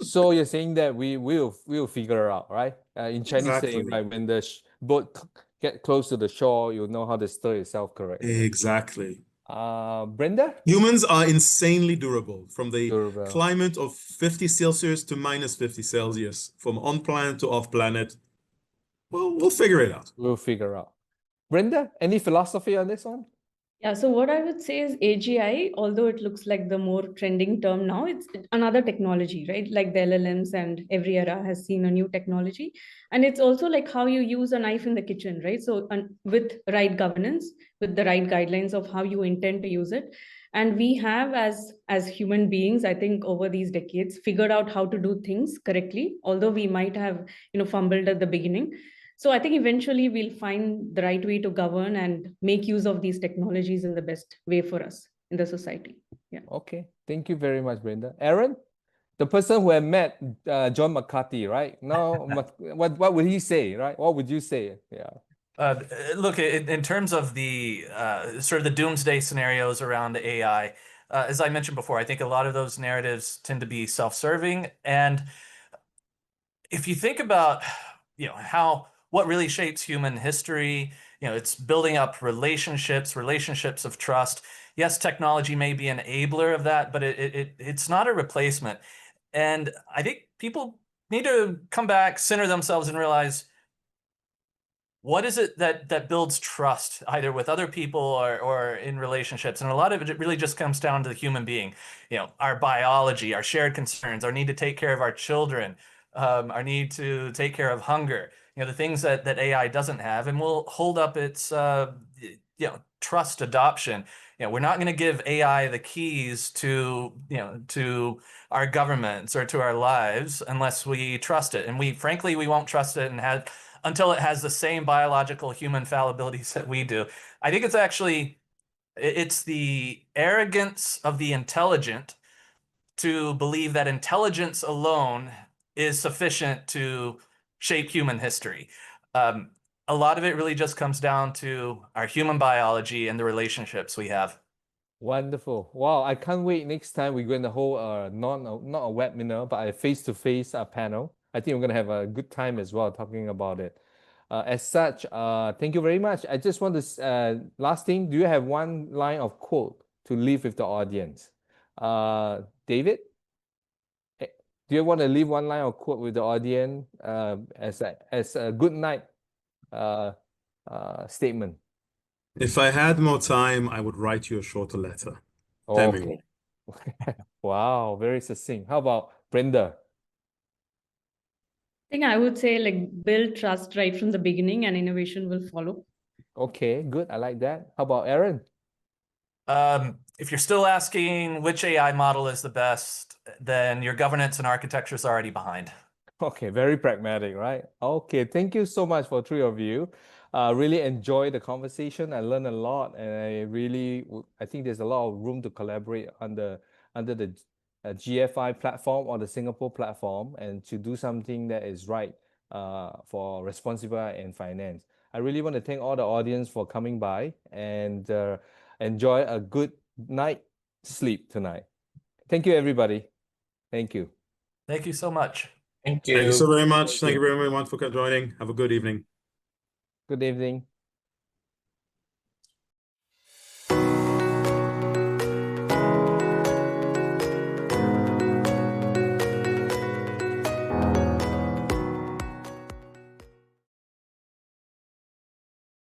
B: So you're saying that we'll figure it out, right? In Chinese saying,
C: Exactly.
B: right, when the boat get close to the shore, you'll know how to steer yourself correctly.
C: Exactly.
B: Brenda?
C: Humans are insanely durable from the
B: Durable.
C: climate of 50 Celsius to minus 50 Celsius, from on planet to off planet. Well, we'll figure it out.
B: We'll figure out. Brenda, any philosophy on this one?
D: Yeah, so what I would say is AGI, although it looks like the more trending term now, it's another technology, right? Like the LLMs, and every era has seen a new technology. And it's also like how you use a knife in the kitchen, right? So with right governance, with the right guidelines of how you intend to use it. And we have, as human beings, I think over these decades, figured out how to do things correctly, although we might have, fumbled at the beginning. So I think eventually we'll find the right way to govern and make use of these technologies in the best way for us in the society. Yeah.
B: Okay. Thank you very much, Brenda. Aaron, the person who had met John McCarthy, right? Now, what would he say, right? What would you say? Yeah.
E: Look, in terms of the sort of the doomsday scenarios around AI, as I mentioned before, I think a lot of those narratives tend to be self-serving. And if you think about, what really shapes human history, it's building up relationships of trust. Yes, technology may be an enabler of that, but it's not a replacement. And I think people need to come back, center themselves, and realize, what is it that builds trust, either with other people or in relationships? And a lot of it really just comes down to the human being, our biology, our shared concerns, our need to take care of our children, our need to take care of hunger, the things that AI doesn't have, and will hold up its trust adoption. We're not going to give AI the keys to our governments or to our lives unless we trust it. And we won't trust it until it has the same biological human fallibilities that we do. I think it's the arrogance of the intelligent to believe that intelligence alone is sufficient to shape human history. A lot of it really just comes down to our human biology and the relationships we have.
B: Wonderful. Wow, I can't wait next time we're going to hold not a webinar, but a face-to-face panel. I think we're going to have a good time as well talking about it. As such, thank you very much. I just want to, last thing, do you have one line of quote to leave with the audience? David, do you want to leave one line of quote with the audience as a good night statement?
C: If I had more time, I would write you a shorter letter.
B: Okay. Wow, very succinct. How about Brindha?
D: I think I would say build trust right from the beginning and innovation will follow.
B: Okay, good. I like that. How about Aaron?
E: If you're still asking which AI model is the best, then your governance and architecture is already behind.
B: Okay, very pragmatic, right? Okay, thank you so much for three of you. Really enjoyed the conversation. I learned a lot, and I think there's a lot of room to collaborate under the GFI platform or the Singapore platform, and to do something that is right for responsible in finance. I really want to thank all the audience for coming by, and enjoy a good night sleep tonight. Thank you, everybody. Thank you.
E: Thank you so much.
A: Thank you.
C: Thank you so very much. Thank you very much for joining. Have a good evening.
B: Good evening.